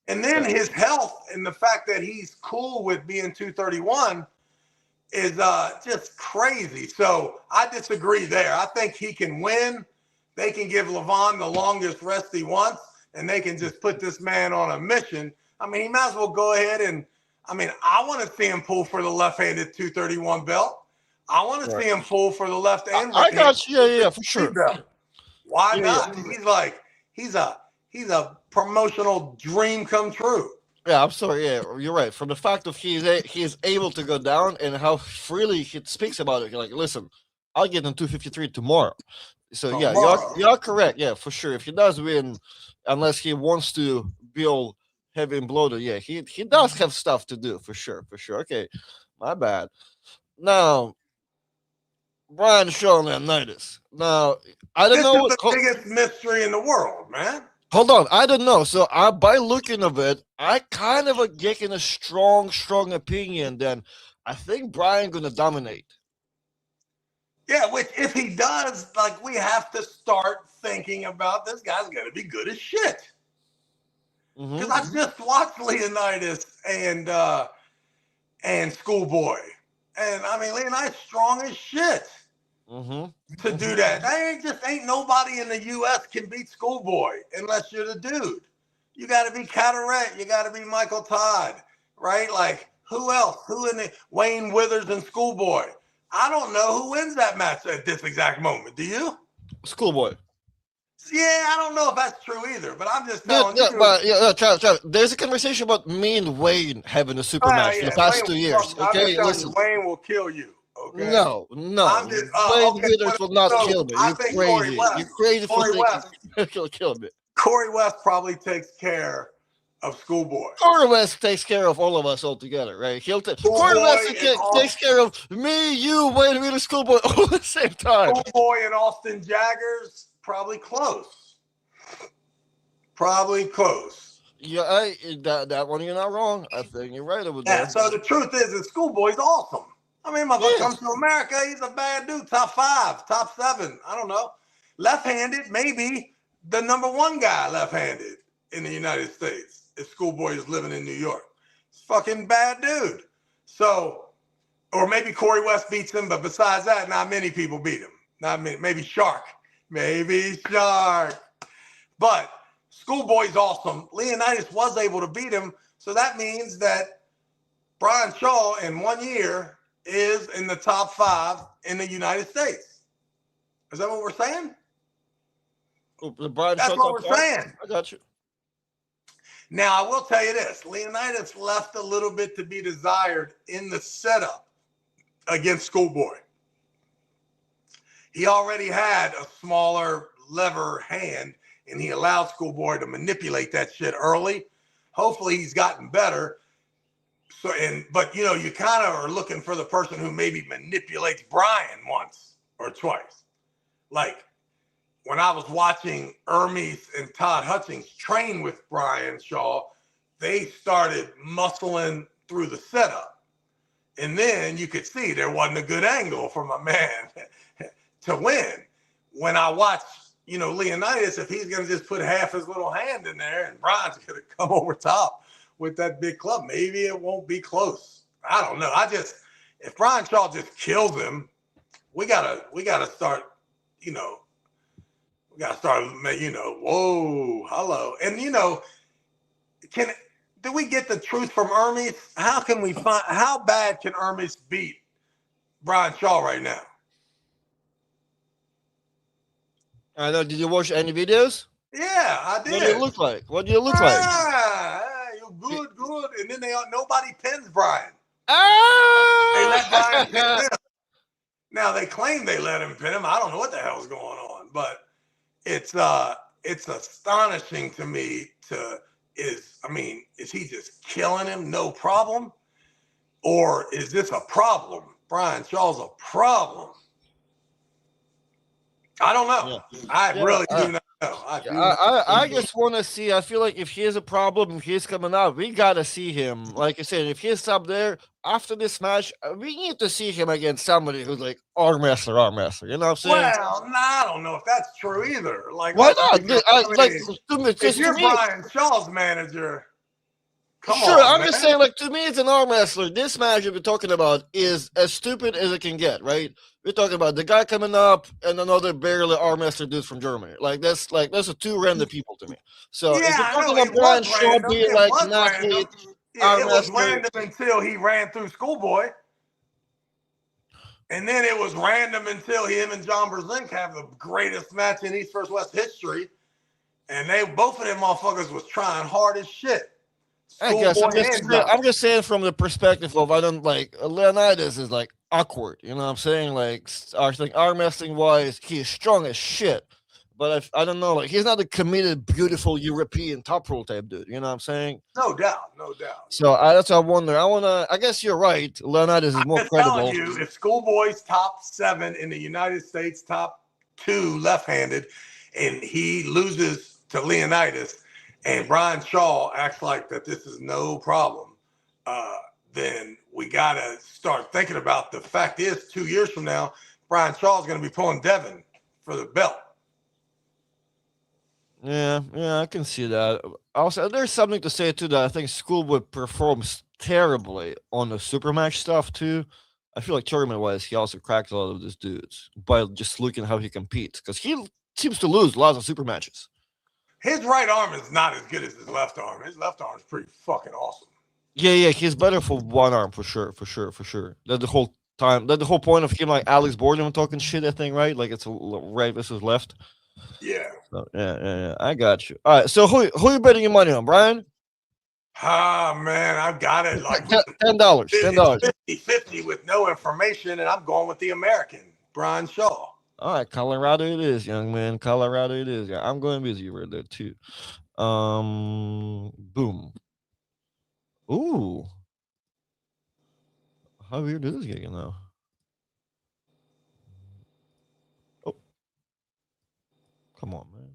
and then his health and the fact that he's cool with being 231, is just crazy. So I disagree there. I think he can win. They can give Levon the longest rest he wants, and they can just put this man on a mission. I mean, he might as well go ahead and, I mean, I want to see him pull for the left-handed 231 belt. I want to see him pull for the left and right. I got you. Yeah, for sure. Belt. Why Yeah, not? He's a promotional dream come true. Yeah, I'm sorry. Yeah, you're right. From the fact of he is able to go down and how freely he speaks about it. Like, listen, I'll get in 253 tomorrow. So yeah, you're correct. Yeah, for sure. If he does win, unless he wants to be all heavy and bloated, yeah, he does have stuff to do for sure. Okay, my bad. Now, Brian Shaw and Leonidas. Now, I don't know what the biggest mystery in the world, man. Hold on, I don't know. So by looking of it, I kind of getting a strong opinion. Then I think Brian gonna dominate. Yeah, which if he does, like, we have to start thinking about this guy's gonna be good as shit. Because I just watched Leonidas and Schoolboy, and I mean Leonidas strong as shit. To do that, ain't nobody in the U.S. can beat Schoolboy unless you're the dude. You got to be Cataract, you got to be Michael Todd, right? Like, who else? Who in the Wayne Withers and Schoolboy? I don't know who wins that match at this exact moment. Do you? Schoolboy. Yeah, I don't know if that's true either, but I'm just telling you. But Travis, there's a conversation about me and Wayne having a super match for the past 2 years. Okay, listen. Wayne will kill you. Okay. No. Wayne Withers will not kill me. You're crazy. You're crazy for thinking he'll kill me. Corey West probably takes care of Schoolboy. Corey West takes care of all of us all together, right? Corey West takes care of me, you, Wayne Withers, Schoolboy all at the same time. Schoolboy and Austin Jaggers, probably close. Yeah, that one you're not wrong. I think you're right over there. So the truth is that Schoolboy's awesome. I mean, motherfucker comes to America, he's a bad dude. Top 5, top 7. I don't know. Left-handed, maybe the number 1 guy left-handed in the United States if Schoolboy is living in New York. He's fucking bad dude. So, or maybe Corey West beats him, but besides that, not many people beat him. Not many. Maybe Shark. But Schoolboy's awesome. Leonidas was able to beat him. So that means that Brian Shaw in 1 year is in the top 5 in the United States. Is that what we're saying? That's what we're saying. I got you. Now, I will tell you this. Leonidas left a little bit to be desired in the setup against Schoolboy. He already had a smaller lever hand, and he allowed Schoolboy to manipulate that shit early. Hopefully, he's gotten better. So, but you know, you kind of are looking for the person who maybe manipulates Brian once or twice. Like when I was watching Hermes and Todd Hutchings train with Brian Shaw, they started muscling through the setup. And then you could see there wasn't a good angle for my man to win. When I watch, you know, Leonidas, if he's going to just put half his little hand in there and Brian's going to come over top with that big club, maybe it won't be close. I don't know. If Brian Shaw just kills him, we gotta start, you know, whoa, hello. And you know, do we get the truth from Hermes? How bad can Hermes beat Brian Shaw right now? I know. Did you watch any videos? Yeah, I did. What do you look like? Good. And then nobody pins Brian. They let Brian pin him. Now they claim they let him pin him. I don't know what the hell's going on, but it's astonishing to me. Is he just killing him? No problem, or is this a problem? Brian Shaw's a problem. I don't know. Yeah. I really do not know. I just want to see. I feel like if he has a problem, if he's coming out, we got to see him. Like I said, if he's up there after this match, we need to see him against somebody who's like arm wrestler. You know what I'm saying? Well, I don't know if that's true either. Like, why not? If you're Brian Shaw's manager, Come Sure, on, I'm man. just saying, like, to me, it's an arm wrestler. This match that we're talking about is as stupid as it can get, right? We're talking about the guy coming up and another barely arm wrestler dude from Germany. That's a two random people to me. So if Yeah, you're I know talking it about Brian was Shaw random. being It like was an random. athlete, It arm was wrestler, random until he ran through Schoolboy. And then it was random until him and John Brzenk have the greatest match in East vs. West history. And both of them motherfuckers was trying hard as shit. I guess Schoolboy and John. I'm just saying from the perspective of I don't like Leonidas is like awkward. You know what I'm saying? Like I think arm wrestling wise, he's strong as shit. But I don't know, like he's not a committed, beautiful European top roll type dude. You know what I'm saying? No doubt, no doubt. So that's what I wonder. I guess you're right. Leonidas is more I'm just credible. telling you, if Schoolboy's top 7 in the United States, top 2 left-handed, and he loses to Leonidas, and Brian Shaw acts like that this is no problem, then we got to start thinking about the fact is 2 years from now, Brian Shaw is going to be pulling Devon for the belt. Yeah, I can see that. Also, there's something to say too that I think Schoolboy performs terribly on the super match stuff too. I feel like tournament wise, he also cracked a lot of these dudes by just looking how he competes because he seems to lose lots of super matches. His right arm is not as good as his left arm. His left arm is pretty fucking awesome. Yeah, he's better for one arm for sure. That's the whole time. That's the whole point of him, like Alex Boardman talking shit. I think right, like it's right versus left. Yeah. So, yeah. I got you. All right. So who you betting your money on, Brian? Ah, man, I've got it like $10. $10. 50-50 with no information, and I'm going with the American, Brian Shaw. All right, Colorado it is, young man. Colorado it is. Yeah, I'm going with you right there too. Boom. Ooh. How weird is this getting now? Oh. Come on, man.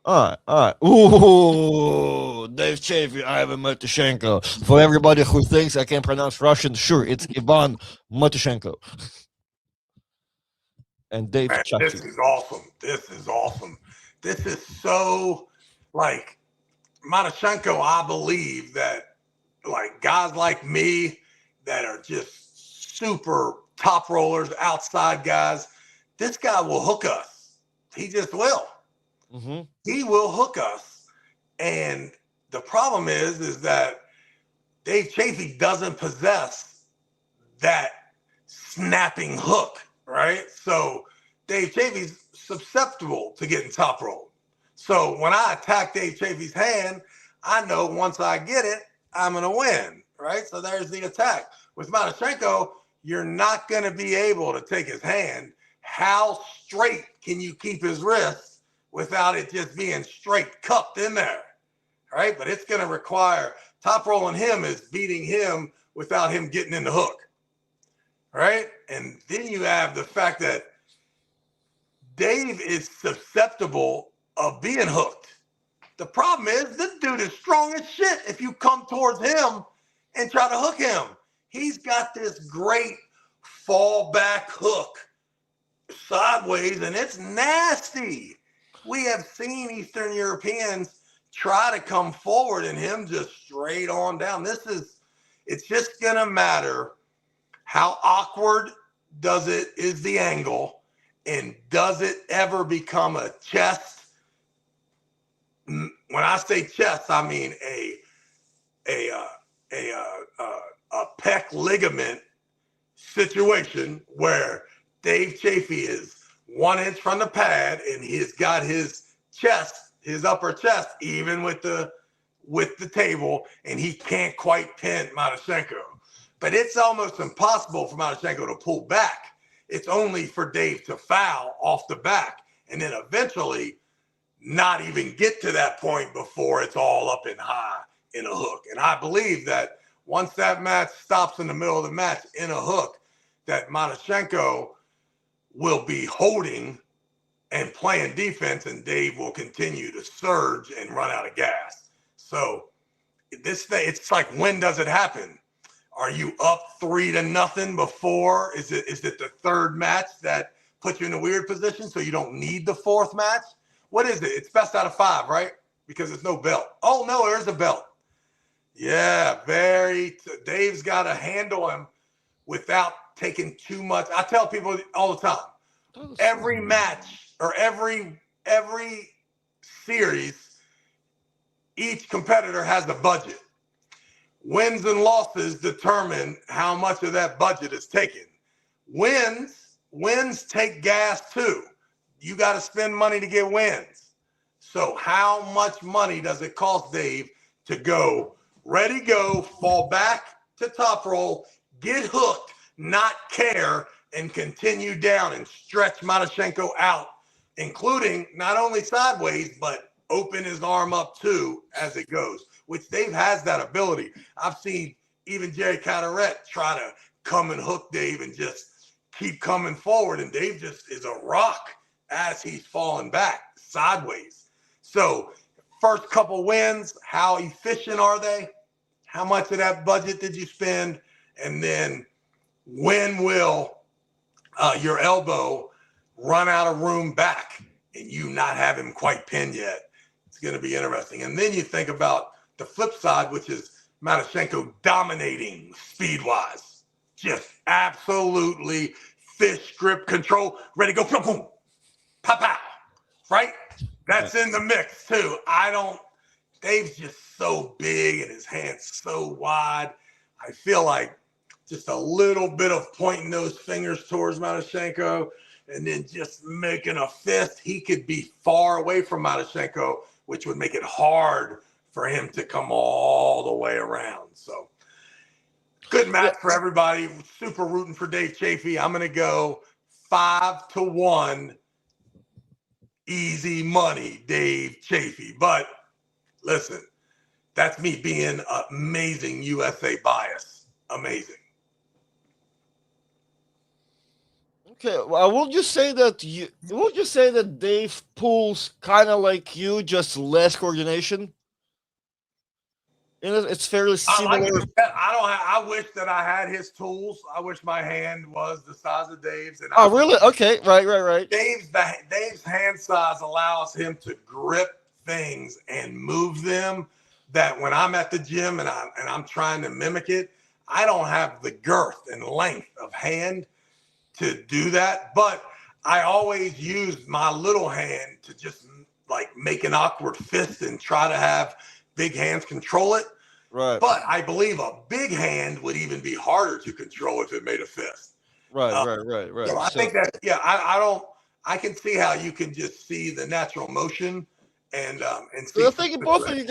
All right. Ooh, Dave Chaffee, Ivan Matyushenko. For everybody who thinks I can't pronounce Russian, sure, it's Ivan Matyushenko. And Dave Man, Chaffee. this is awesome. This is so, like, Matyushenko, I believe that, like, guys like me that are just super top rollers, outside guys, this guy will hook us. He just will. Mm-hmm. He will hook us. And the problem is that Dave Chaffee doesn't possess that snapping hook, right? So Dave Chaffee's susceptible to getting top rolled. So when I attack Dave Chaffee's hand, I know once I get it, I'm going to win, right? So there's the attack. With Matyushenko, you're not going to be able to take his hand. How straight can you keep his wrist without it just being straight cupped in there, right? But it's going to require top rolling him is beating him without him getting in the hook, right? And then you have the fact that Dave is susceptible of being hooked. The problem is this dude is strong as shit if you come towards him and try to hook him. He's got this great fallback hook sideways, and it's nasty. We have seen Eastern Europeans try to come forward and him just straight on down. It's just going to matter how awkward is the angle, and does it ever become a chest? When I say chest, I mean a pec ligament situation where Dave Chaffee is 1 inch from the pad and he's got his chest, his upper chest, even with the table, and he can't quite pin Matyushenko. But it's almost impossible for Matyushenko to pull back. It's only for Dave to foul off the back and then eventually not even get to that point before it's all up in high in a hook. And I believe that once that match stops in the middle of the match in a hook, that Matyushenko will be holding and playing defense, and Dave will continue to surge and run out of gas. So this thing, it's like, when does it happen? Are you up 3-0 before? Is it the third match that puts you in a weird position so you don't need the fourth match? What is it? It's best out of 5, right? because there's no belt. Oh, no, there's a belt. Yeah, Dave's got to handle him without taking too much. I tell people all the time, every match or every series, each competitor has a budget. Wins and losses determine how much of that budget is taken. Wins take gas too. You got to spend money to get wins. So how much money does it cost Dave to go, ready, go, fall back to top roll, get hooked, not care, and continue down and stretch Matyushenko out, including not only sideways, but open his arm up too as it goes, which Dave has that ability. I've seen even Jerry Carteret try to come and hook Dave and just keep coming forward, and Dave just is a rock as he's falling back sideways. So first couple wins, how efficient are they? How much of that budget did you spend? And then when will your elbow run out of room back and you not have him quite pinned yet? It's going to be interesting. And then you think about the flip side, which is Matyushenko dominating speed-wise. Just absolutely fish grip control, ready to go, boom, boom, pow, pow, right? That's in the mix too. Dave's just so big and his hands so wide. I feel like just a little bit of pointing those fingers towards Matyushenko and then just making a fist. He could be far away from Matyushenko, which would make it hard for him to come all the way around. So good match for everybody. Super rooting for Dave Chaffee. I'm going to go 5-1. Easy money, Dave Chaffee. But listen, that's me being amazing USA bias. Amazing. Okay, well, I will just say that Dave pulls kind of like you, just less coordination. It's fairly similar. I wish that I had his tools. I wish my hand was the size of Dave's. And Really? Okay, right. Dave's hand size allows him to grip things and move them. That when I'm at the gym and I'm trying to mimic it, I don't have the girth and length of hand to do that. But I always use my little hand to just like make an awkward fist and try to have big hands control it. Right. But I believe a big hand would even be harder to control if it made a fist. Right. So I think that, I can see how you can just see the natural motion and see. So I think if both of you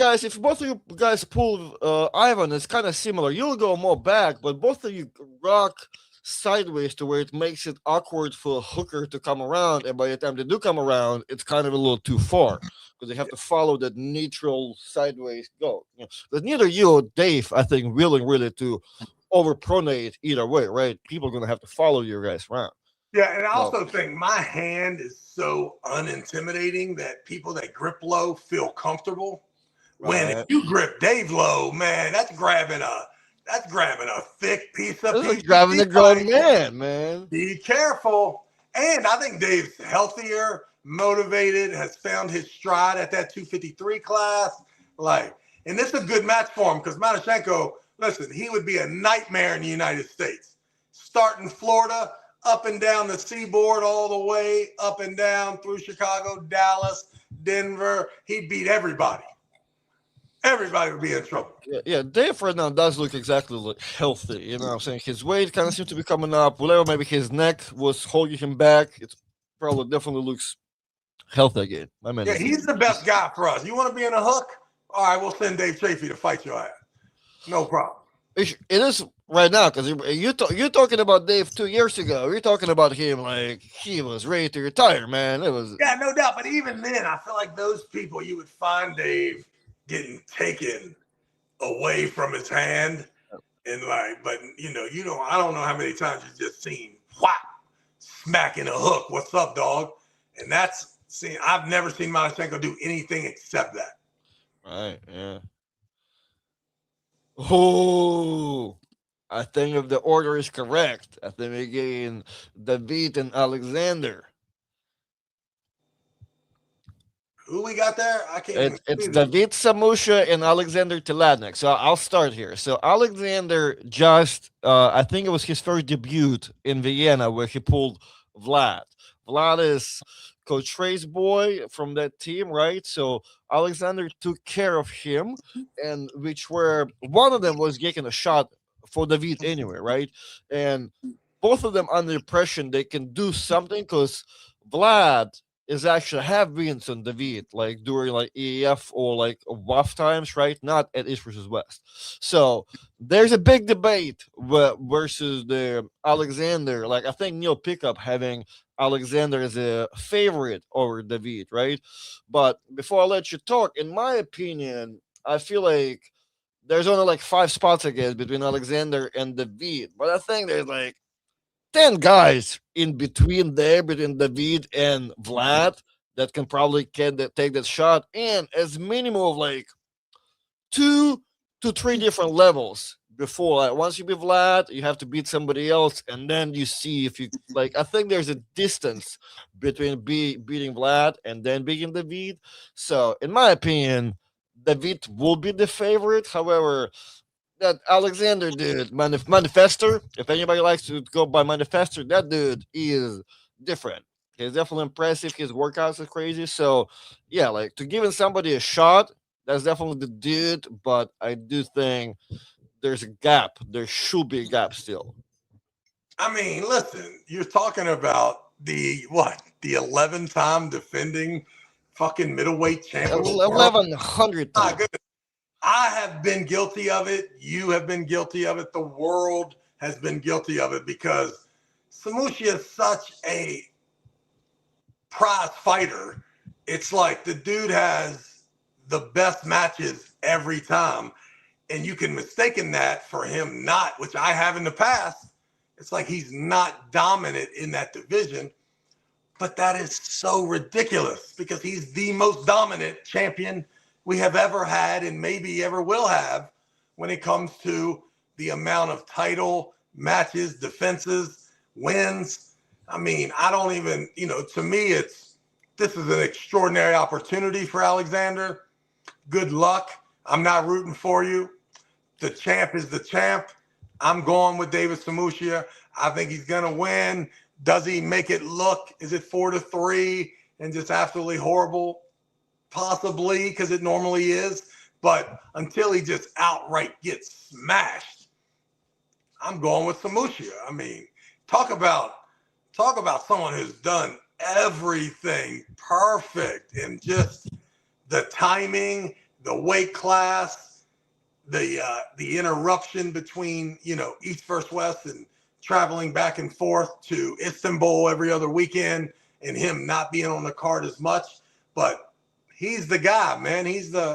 guys pull Ivan, it's kind of similar. You'll go more back, but both of you rock sideways to where it makes it awkward for a hooker to come around, and by the time they do come around, it's kind of a little too far because they have to follow that neutral sideways go. But neither you or Dave, I think, really to overpronate either way, right? People are gonna have to follow your guys around. Yeah, and I also think my hand is so unintimidating that people that grip low feel comfortable. When if you grip Dave low, man, that's grabbing a thick piece of This is grabbing a grown man. Be careful. And I think Dave's healthier, motivated, has found his stride at that 253 class. And this is a good match for him because Matyushenko, listen, he would be a nightmare in the United States. Starting Florida, up and down the seaboard, all the way up and down through Chicago, Dallas, Denver. He'd beat everybody. Everybody would be in trouble. Yeah, Dave right now does look exactly healthy. You know what I'm saying? His weight kind of seems to be coming up. Whatever, maybe his neck was holding him back. It's definitely looks healthy again. I mean, he's the best guy for us. You want to be in a hook? All right, we'll send Dave Chaffee to fight your ass. No problem. It is right now because you're talking about Dave 2 years ago. You're talking about him like he was ready to retire, man. It was no doubt. But even then, I feel like those people you would find Dave getting taken away from his hand and I don't know how many times you've just seen smacking a hook. What's up, dog? And I've never seen Matyushenko do anything except that. Right, yeah. Oh, I think if the order is correct, I think we're getting David and Alexander. Who we got there? I can't even It's see David Samushia and Alexander Teladnik. So I'll start here. So Alexander just, I think it was his first debut in Vienna where he pulled Vlad. Vlad is Coach Trey's boy from that team, right? So Alexander took care of him, and which were one of them was getting a shot for David anyway, right? And both of them under pressure, they can do something because Vlad is actually have been on David like during like EAF or like WAF times, right? Not at East versus West. So there's a big debate versus the Alexander. Like I think Neil Pickup having Alexander as a favorite over David, right? But before I let you talk, in my opinion, I feel like there's only like 5 spots, I guess, between Alexander and David. But I think there's like 10 guys in between there, between David and Vlad, that can probably take that shot. And as minimum of like 2 to 3 different levels before. Like once you beat Vlad, you have to beat somebody else, and then you see if you like. I think there's a distance between beating Vlad and then beating David. So, in my opinion, David will be the favorite. However, that Alexander dude, Manifesto. If anybody likes to go by Manifesto, that dude is different. He's definitely impressive. His workouts are crazy. So, yeah, like to giving somebody a shot, that's definitely the dude. But I do think there's a gap. There should be a gap still. I mean, listen, you're talking about the what? The 11-time defending fucking middleweight champion of the world. 1100 My times. goodness. I have been guilty of it. You have been guilty of it. The world has been guilty of it because Samushia is such a prize fighter. It's like the dude has the best matches every time. And you can mistake that for him not, which I have in the past. It's like he's not dominant in that division. But that is so ridiculous because he's the most dominant champion we have ever had and maybe ever will have when it comes to the amount of title matches, defenses, wins. I mean, I don't even, to me, this is an extraordinary opportunity for Alexander. Good luck. I'm not rooting for you. The champ is the champ. I'm going with David Samushia. I think he's going to win. Does he make it look? Is it 4-3 and just absolutely horrible? Possibly, because it normally is. But until he just outright gets smashed, I'm going with Samushia. I mean, talk about someone who's done everything perfect and just the timing, the weight class, the interruption between East versus West and traveling back and forth to Istanbul every other weekend and him not being on the card as much. But he's the guy, man. He's our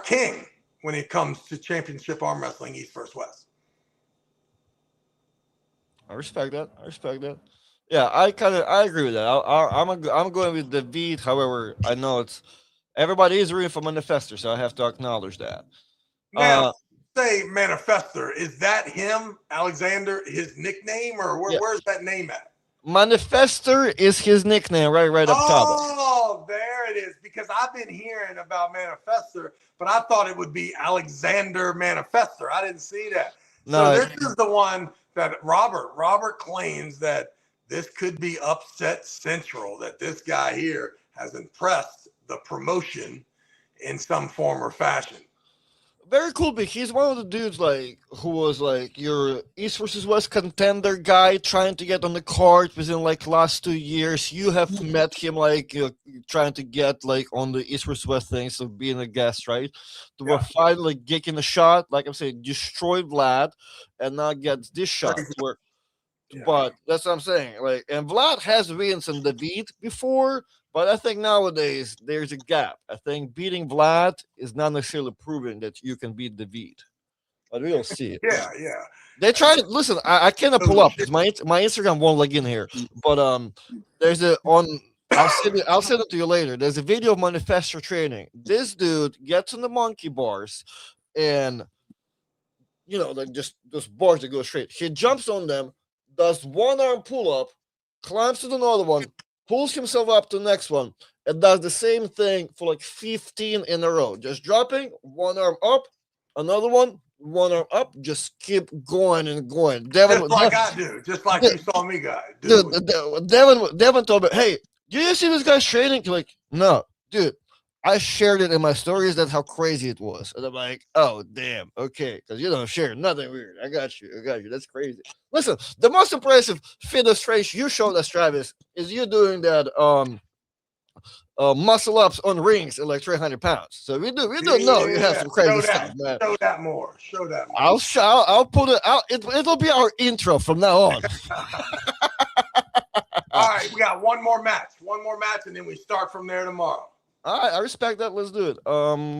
king when it comes to championship arm wrestling, East versus West. I respect that. Yeah, I agree with that. I'm going with David. However, I know it's everybody is rooting for Manifesto, so I have to acknowledge that. Now, say Manifesto, is that him, Alexander, his nickname, or where's that name at? Manifesto is his nickname, right up top. Oh, there it is. Because I've been hearing about Manifesto, but I thought it would be Alexander Manifesto. I didn't see that. No, so this is the one that Robert claims that this could be upset central, that this guy here has impressed the promotion in some form or fashion. very cool, but he's one of the dudes like who was like your East versus West contender guy trying to get on the card within like last 2 years. You have met him like trying to get like on the East versus West thing, so being a guest, right? To finally getting a shot, like I'm saying, destroy Vlad, and now gets this shot. Where, but that's what I'm saying. Like, and Vlad has wins on the beat before. But I think nowadays there's a gap. I think beating Vlad is not necessarily proving that you can beat David. But we'll see. Yeah. They try to listen. I cannot pull up because my Instagram won't log in here. But there's I'll send it to you later. There's a video of Manifesto training. This dude gets on the monkey bars, and like just those bars that go straight. He jumps on them, does one arm pull up, climbs to another one, pulls himself up to the next one, and does the same thing for like 15 in a row. Just dropping, one arm up, another one arm up, just keep going and going. Just like I do, just like you saw me do. Devon told me, hey, do you see this guy's training? Like, no, dude. I shared it in my stories. That's how crazy it was. And I'm like, oh, damn. Okay. Because you don't share nothing weird. I got you. That's crazy. Listen, the most impressive fitness trace you showed us, Travis, is you doing that muscle ups on rings at like 300 pounds. So we do know you have some crazy stuff, man. Show that more. I'll put it out. It'll be our intro from now on. All right, we got one more match, and then we start from there tomorrow. All right, I respect that. Let's do it.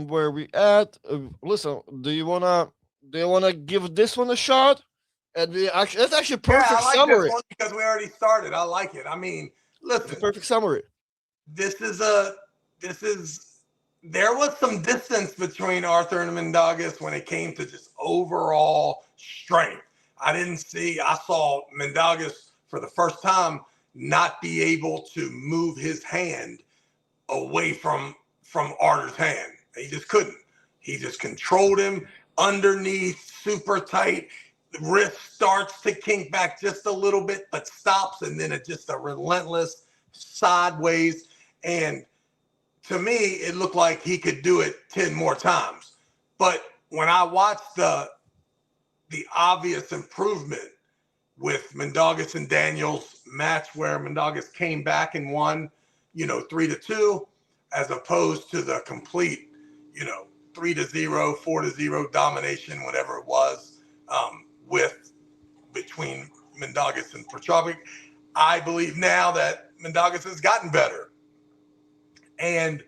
Where we at? Listen, do you wanna give this one a shot? And that's actually perfect I like summary. This one because we already started. I like it. I mean, listen, perfect summary. There was some distance between Arthur and Minduagas when it came to just overall strength. I saw Minduagas for the first time not be able to move his hand away from Arthur's hand. He just couldn't. He just controlled him underneath, super tight. The wrist starts to kink back just a little bit, but stops, and then it's just a relentless sideways. And to me, it looked like he could do it 10 more times. But when I watched the obvious improvement with Minduagas and Daniels match where Minduagas came back and won, 3-2, as opposed to the complete, 3-0, 4-0 domination, whatever it was, between Minduagas and Petrovic. I believe now that Minduagas has gotten better. And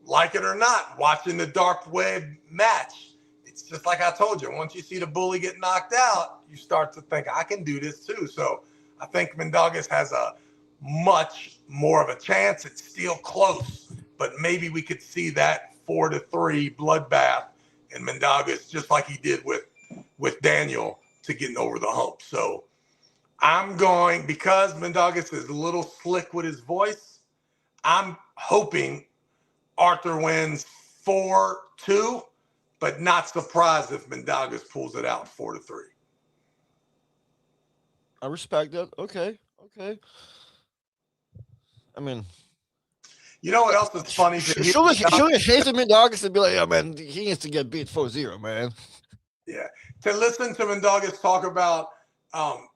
like it or not, watching the dark web match, it's just like I told you. Once you see the bully get knocked out, you start to think, I can do this too. So I think Minduagas has a much more of a chance. It's still close, but maybe we could see that 4-3 bloodbath in Minduagas, just like he did with Daniel, to getting over the hump. So I'm going, because Minduagas is a little slick with his voice, I'm hoping Arthur wins 4-2, but not surprised if Minduagas pulls it out 4-3. I respect that. Okay. I mean, you know what else is funny? Should we hate Minduagas and be like, yeah, man, he needs to get beat 4-0, man. Yeah. To listen to Minduagas talk about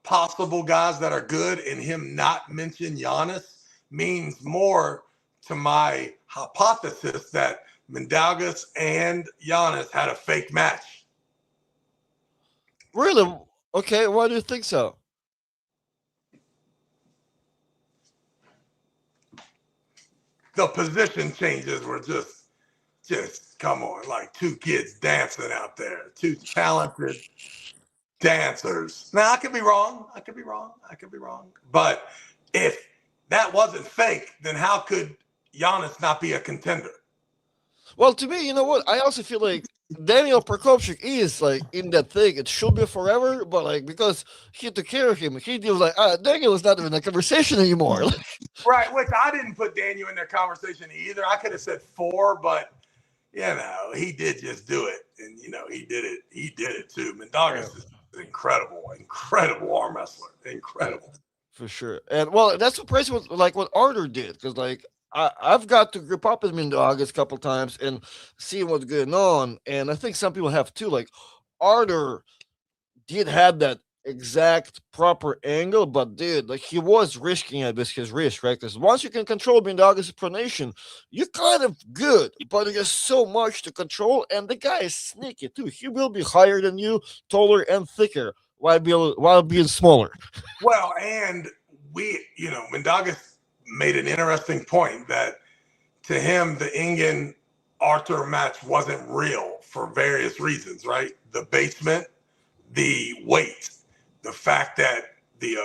possible guys that are good and him not mention Giannis means more to my hypothesis that Minduagas and Giannis had a fake match. Really? Okay, why do you think so? The position changes were just come on, like two kids dancing out there, two talented dancers. Now, I could be wrong. But if that wasn't fake, then how could Giannis not be a contender? Well, to me, you know what? I also feel like Daniel Prokopchuk is like in that thing. It should be forever, but like because he took care of him, he was like, Daniel is not even in the conversation anymore. Right, which I didn't put Daniel in that conversation either. I could have said 4, but he did just do it, and he did it. He did it too. Minduagas is incredible arm wrestler, incredible for sure. And well, that's impressive. What Arthur did, because like I've got to grip up with Minduagas a couple times and see what's going on, and I think some people have too. Like Arthur did have that exact proper angle, but dude, like he was risking it with his wrist, right? Because once you can control Minduagas' pronation, you're kind of good, but there's so much to control, and the guy is sneaky too. He will be higher than you, taller and thicker, while being smaller. Well, and Minduagas made an interesting point that to him the Ingen Arthur match wasn't real for various reasons, right? The basement, the weight, the fact that the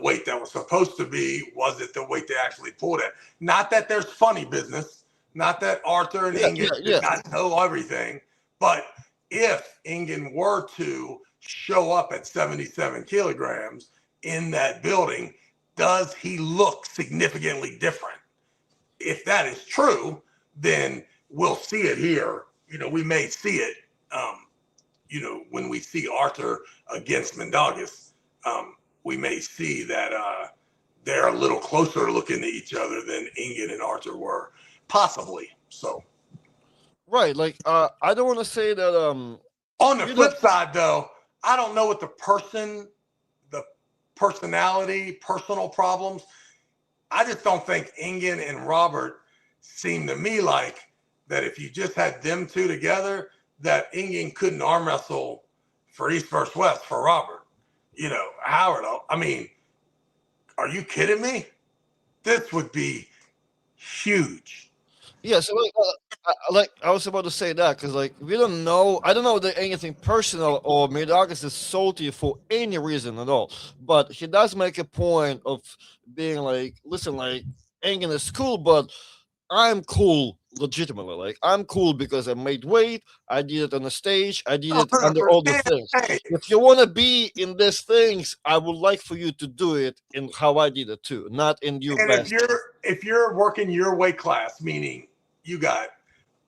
weight that was supposed to be wasn't the weight they actually pulled at. Not that there's funny business, not that Arthur and Ingen did not know everything, but if Ingen were to show up at 77 kilograms in that building, does he look significantly different? If that is true, then we'll see it here. We may see it, when we see Arthur against Minduagas. We may see that they're a little closer looking to each other than Ingen and Arthur were, possibly. So, right, like I don't want to say that. On the flip side, though, I don't know what the personality, personal problems. I just don't think Ingen and Robert seem to me like that if you just had them two together, that Ingen couldn't arm wrestle for East versus West for Robert. Howard, I mean, are you kidding me? This would be huge. Yeah, so I was about to say that because we don't know. I don't know that anything personal or Minduagas is salty for any reason at all. But he does make a point of being like, listen, Ingen is cool, but I'm cool legitimately. I'm cool because I made weight. I did it on the stage. I did it under all the things. Hey. If you want to be in these things, I would like for you to do it in how I did it too, not in your best. If you're working your weight class, meaning you got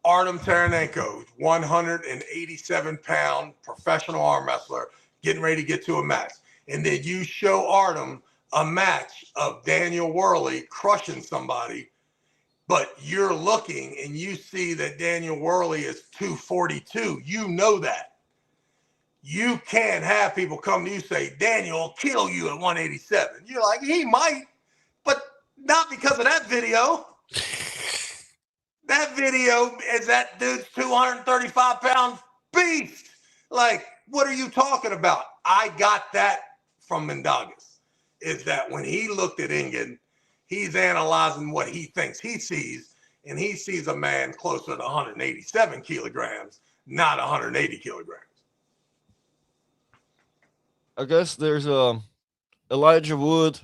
Artem Taranenko, 187-pound professional arm wrestler, getting ready to get to a match, and then you show Artem a match of Daniel Worley crushing somebody. But you're looking and you see that Daniel Worley is 242. You know that. You can't have people come to you and say, Daniel will kill you at 187. You're like, he might, but not because of that video. That video is that dude's 235-pound beast. Like, what are you talking about? I got that from Minduagas, is that when he looked at Ingen, he's analyzing what he thinks he sees, and he sees a man closer to 187 kilograms, not 180 kilograms. I guess there's a Elijah Wood,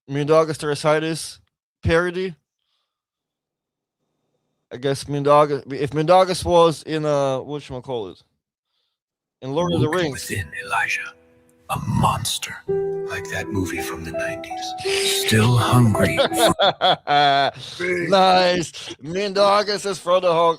Minduagas Tarasaitis parody. I guess Minduagas, if Minduagas was in whatchamacallit, in Lord of the Rings. Within Elijah, a monster. Like that movie from the 90s. Still hungry. Nice. Minduagas as Frodo.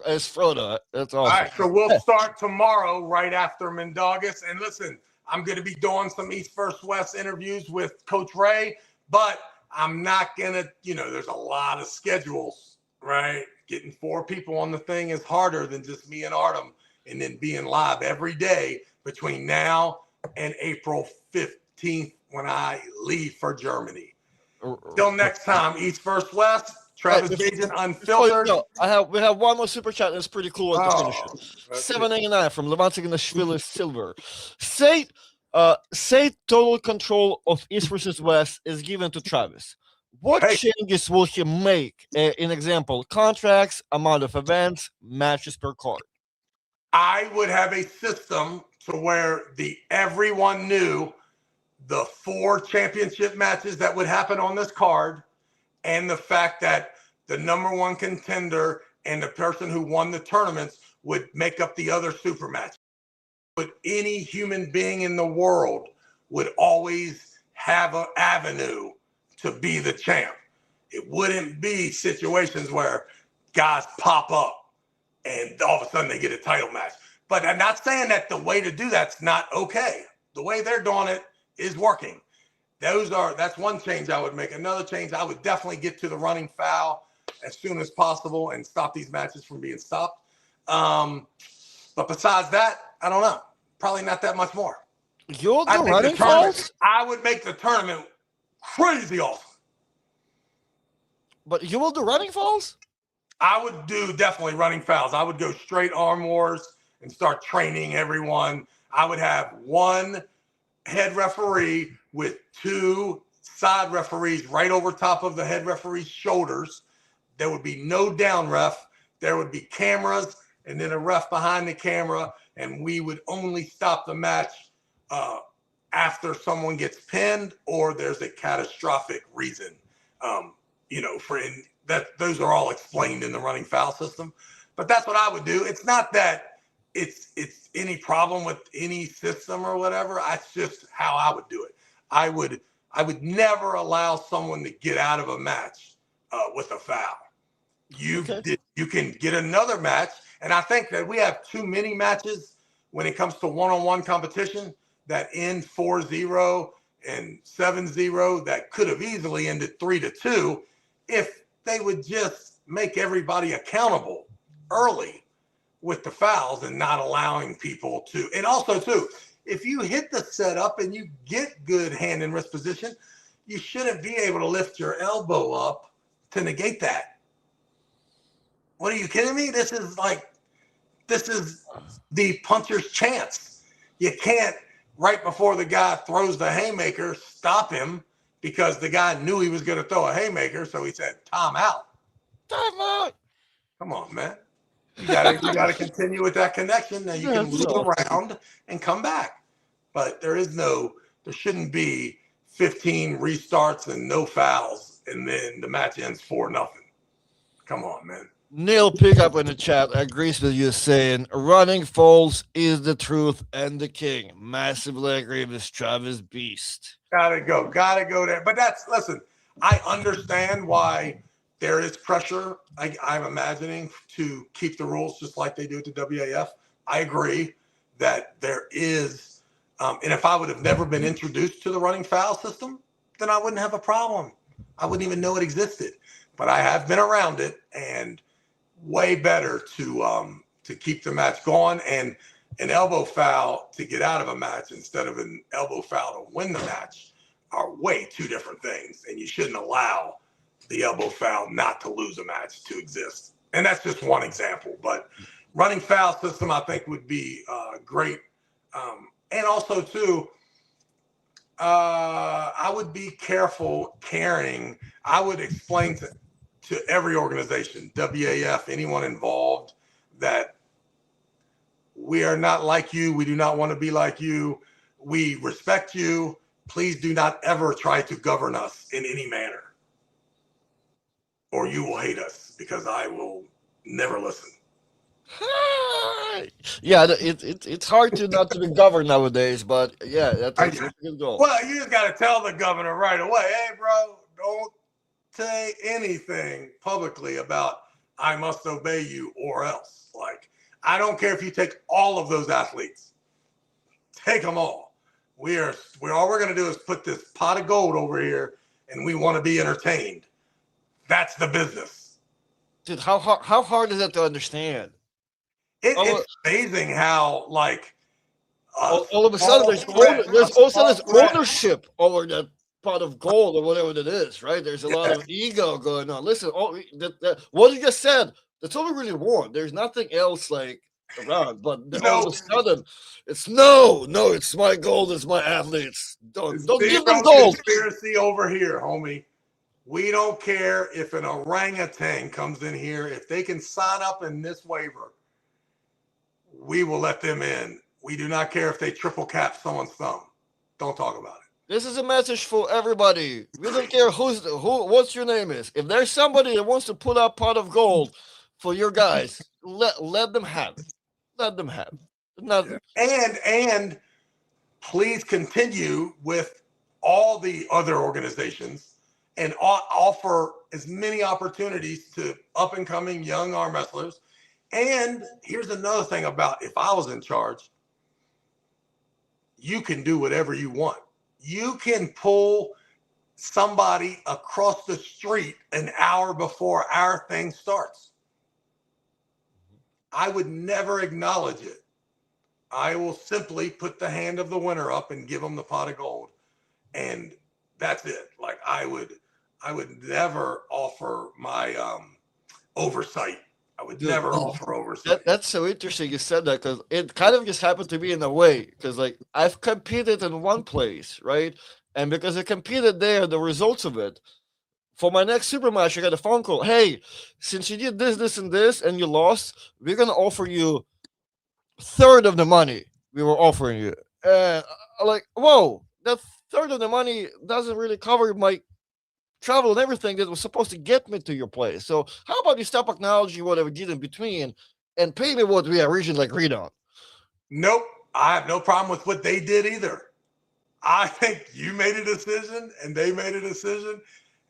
That's awesome. All right, so we'll start tomorrow right after Minduagas. And listen, I'm going to be doing some East versus West interviews with Coach Ray, but I'm not going to, there's a lot of schedules, right? Getting 4 people on the thing is harder than just me and Artem, and then being live every day between now and April 15th when I leave for Germany. Till next time, East versus West, Travis Bagent Unfiltered. No, we have one more super chat, and it's pretty cool to finish it. 789 from Levantigashvili Silver. Say total control of East versus West is given to Travis. What changes will he make? In example, contracts, amount of events, matches per card. I would have a system to where everyone knew the 4 championship matches that would happen on this card, and the fact that the number 1 contender and the person who won the tournaments would make up the other super matches. But any human being in the world would always have an avenue to be the champ. It wouldn't be situations where guys pop up and all of a sudden they get a title match. But I'm not saying that the way to do that's not okay. The way they're doing it is working. That's one change I would make. Another change, I would definitely get to the running foul as soon as possible and stop these matches from being stopped. But besides that, I don't know. Probably not that much more. You're the running fouls? I would make the tournament crazy awesome. But you will do running fouls? I would do definitely running fouls. I would go straight arm wars and start training everyone. I would have 1 head referee with 2 side referees right over top of the head referee's shoulders. There would be no down ref. There would be cameras and then a ref behind the camera, and we would only stop the match after someone gets pinned or there's a catastrophic reason. Those are all explained in the running foul system. But that's what I would do. It's not that it's any problem with any system or whatever. That's just how I would do it. I I would never allow someone to get out of a match with a foul. You can get another match, and I think that we have too many matches when it comes to one-on-one competition that end 4-0 and 7-0 that could have easily ended 3-2 if they would just make everybody accountable early with the fouls and not allowing people to. And also, too, if you hit the setup and you get good hand and wrist position, you shouldn't be able to lift your elbow up to negate that. What are you kidding me? This is the puncher's chance. You can't, right before the guy throws the haymaker, stop him because the guy knew he was going to throw a haymaker. So he said, time out. Time out. Come on, man. You gotta continue with that connection. Now you can move around and come back. But there shouldn't be 15 restarts and no fouls, and then the match ends 4-0. Come on, man. Neil Pickup in the chat agrees with you, saying running falls is the truth and the king. Massively agree with Travis Beast. Gotta go there. But listen, I understand why there is pressure, I'm imagining, to keep the rules just like they do at the WAF. I agree that there is, and if I would have never been introduced to the running foul system, then I wouldn't have a problem. I wouldn't even know it existed. But I have been around it, and way better to keep the match going, and an elbow foul to get out of a match instead of an elbow foul to win the match are way two different things, and you shouldn't allow the elbow foul not to lose a match to exist. And that's just one example, but running foul system I think would be great. And also too, I would be careful caring. I would explain to every organization, WAF, anyone involved, that we are not like you. We do not want to be like you. We respect you. Please do not ever try to govern us in any manner, or you will hate us, because I will never listen. Yeah, it's hard not to be governed nowadays, but yeah, that's a good goal. Well, you just got to tell the governor right away, hey, bro, don't say anything publicly about I must obey you or else. Like, I don't care if you take all of those athletes. Take them all. All we're going to do is put this pot of gold over here, and we want to be entertained. That's the business. Dude, how hard is that to understand? It's amazing how, like, all of a sudden there's also this ownership over that pot of gold or whatever it is, right? There's a lot of ego going on. Listen, what you just said, that's all we really want. There's nothing else like around, but all of a sudden it's no, it's my gold, it's my athletes. Don't give them gold. Conspiracy over here, homie. We don't care if an orangutan comes in here. If they can sign up in this waiver, we will let them in. We do not care if they triple cap someone's thumb. Don't talk about it. This is a message for everybody. We don't care what's your name is. If there's somebody that wants to put up pot of gold for your guys, let them have it. Let them have it. Nothing. And please continue with all the other organizations and offer as many opportunities to up-and-coming young arm wrestlers. And here's another thing about, if I was in charge, you can do whatever you want. You can pull somebody across the street an hour before our thing starts. I would never acknowledge it. I will simply put the hand of the winner up and give them the pot of gold. And that's it. Like, I would never offer my oversight. I would never offer oversight. That's so interesting you said that, because it kind of just happened to me in a way. Because, like, I've competed in one place, right? And because I competed there, the results of it, for my next super match, I got a phone call. Hey, since you did this, and this, and you lost, we're going to offer you a third of the money we were offering you. And I'm like, whoa, that third of the money doesn't really cover my travel and everything that was supposed to get me to your place. So how about you stop acknowledging what I did in between and pay me what we originally agreed on? Nope. I have no problem with what they did either. I think you made a decision and they made a decision,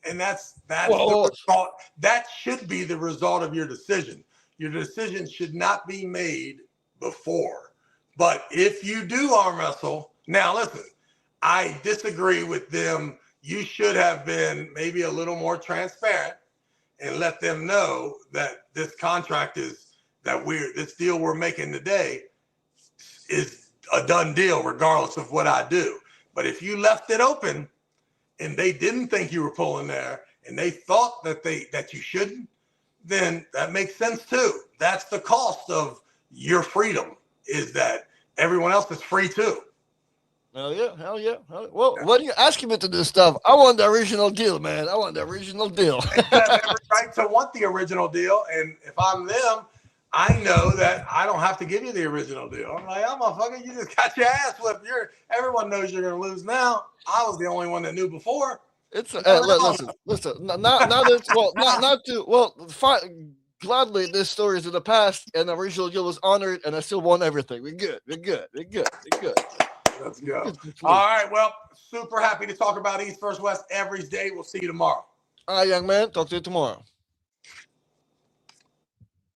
and that's the result. That should be the result of your decision. Your decision should not be made before. But if you do arm wrestle, now listen, I disagree with them. You should have been maybe a little more transparent and let them know that this contract is this deal we're making today is a done deal, regardless of what I do. But if you left it open and they didn't think you were pulling there and they thought that you shouldn't, then that makes sense too. That's the cost of your freedom, is that everyone else is free too. Hell yeah. Well, what are you asking me to do stuff? I want the original deal, man. I want the original deal. You have every right to want the original deal. And if I'm them, I know that I don't have to give you the original deal. I'm like, oh, motherfucker, you just got your ass whipped. Everyone knows you're going to lose now. I was the only one that knew before. It's listen. Gladly, this story is in the past, and the original deal was honored, and I still won everything. We're good. Let's go. All right. Well, super happy to talk about East versus West every day. We'll see you tomorrow. All right, young man. Talk to you tomorrow.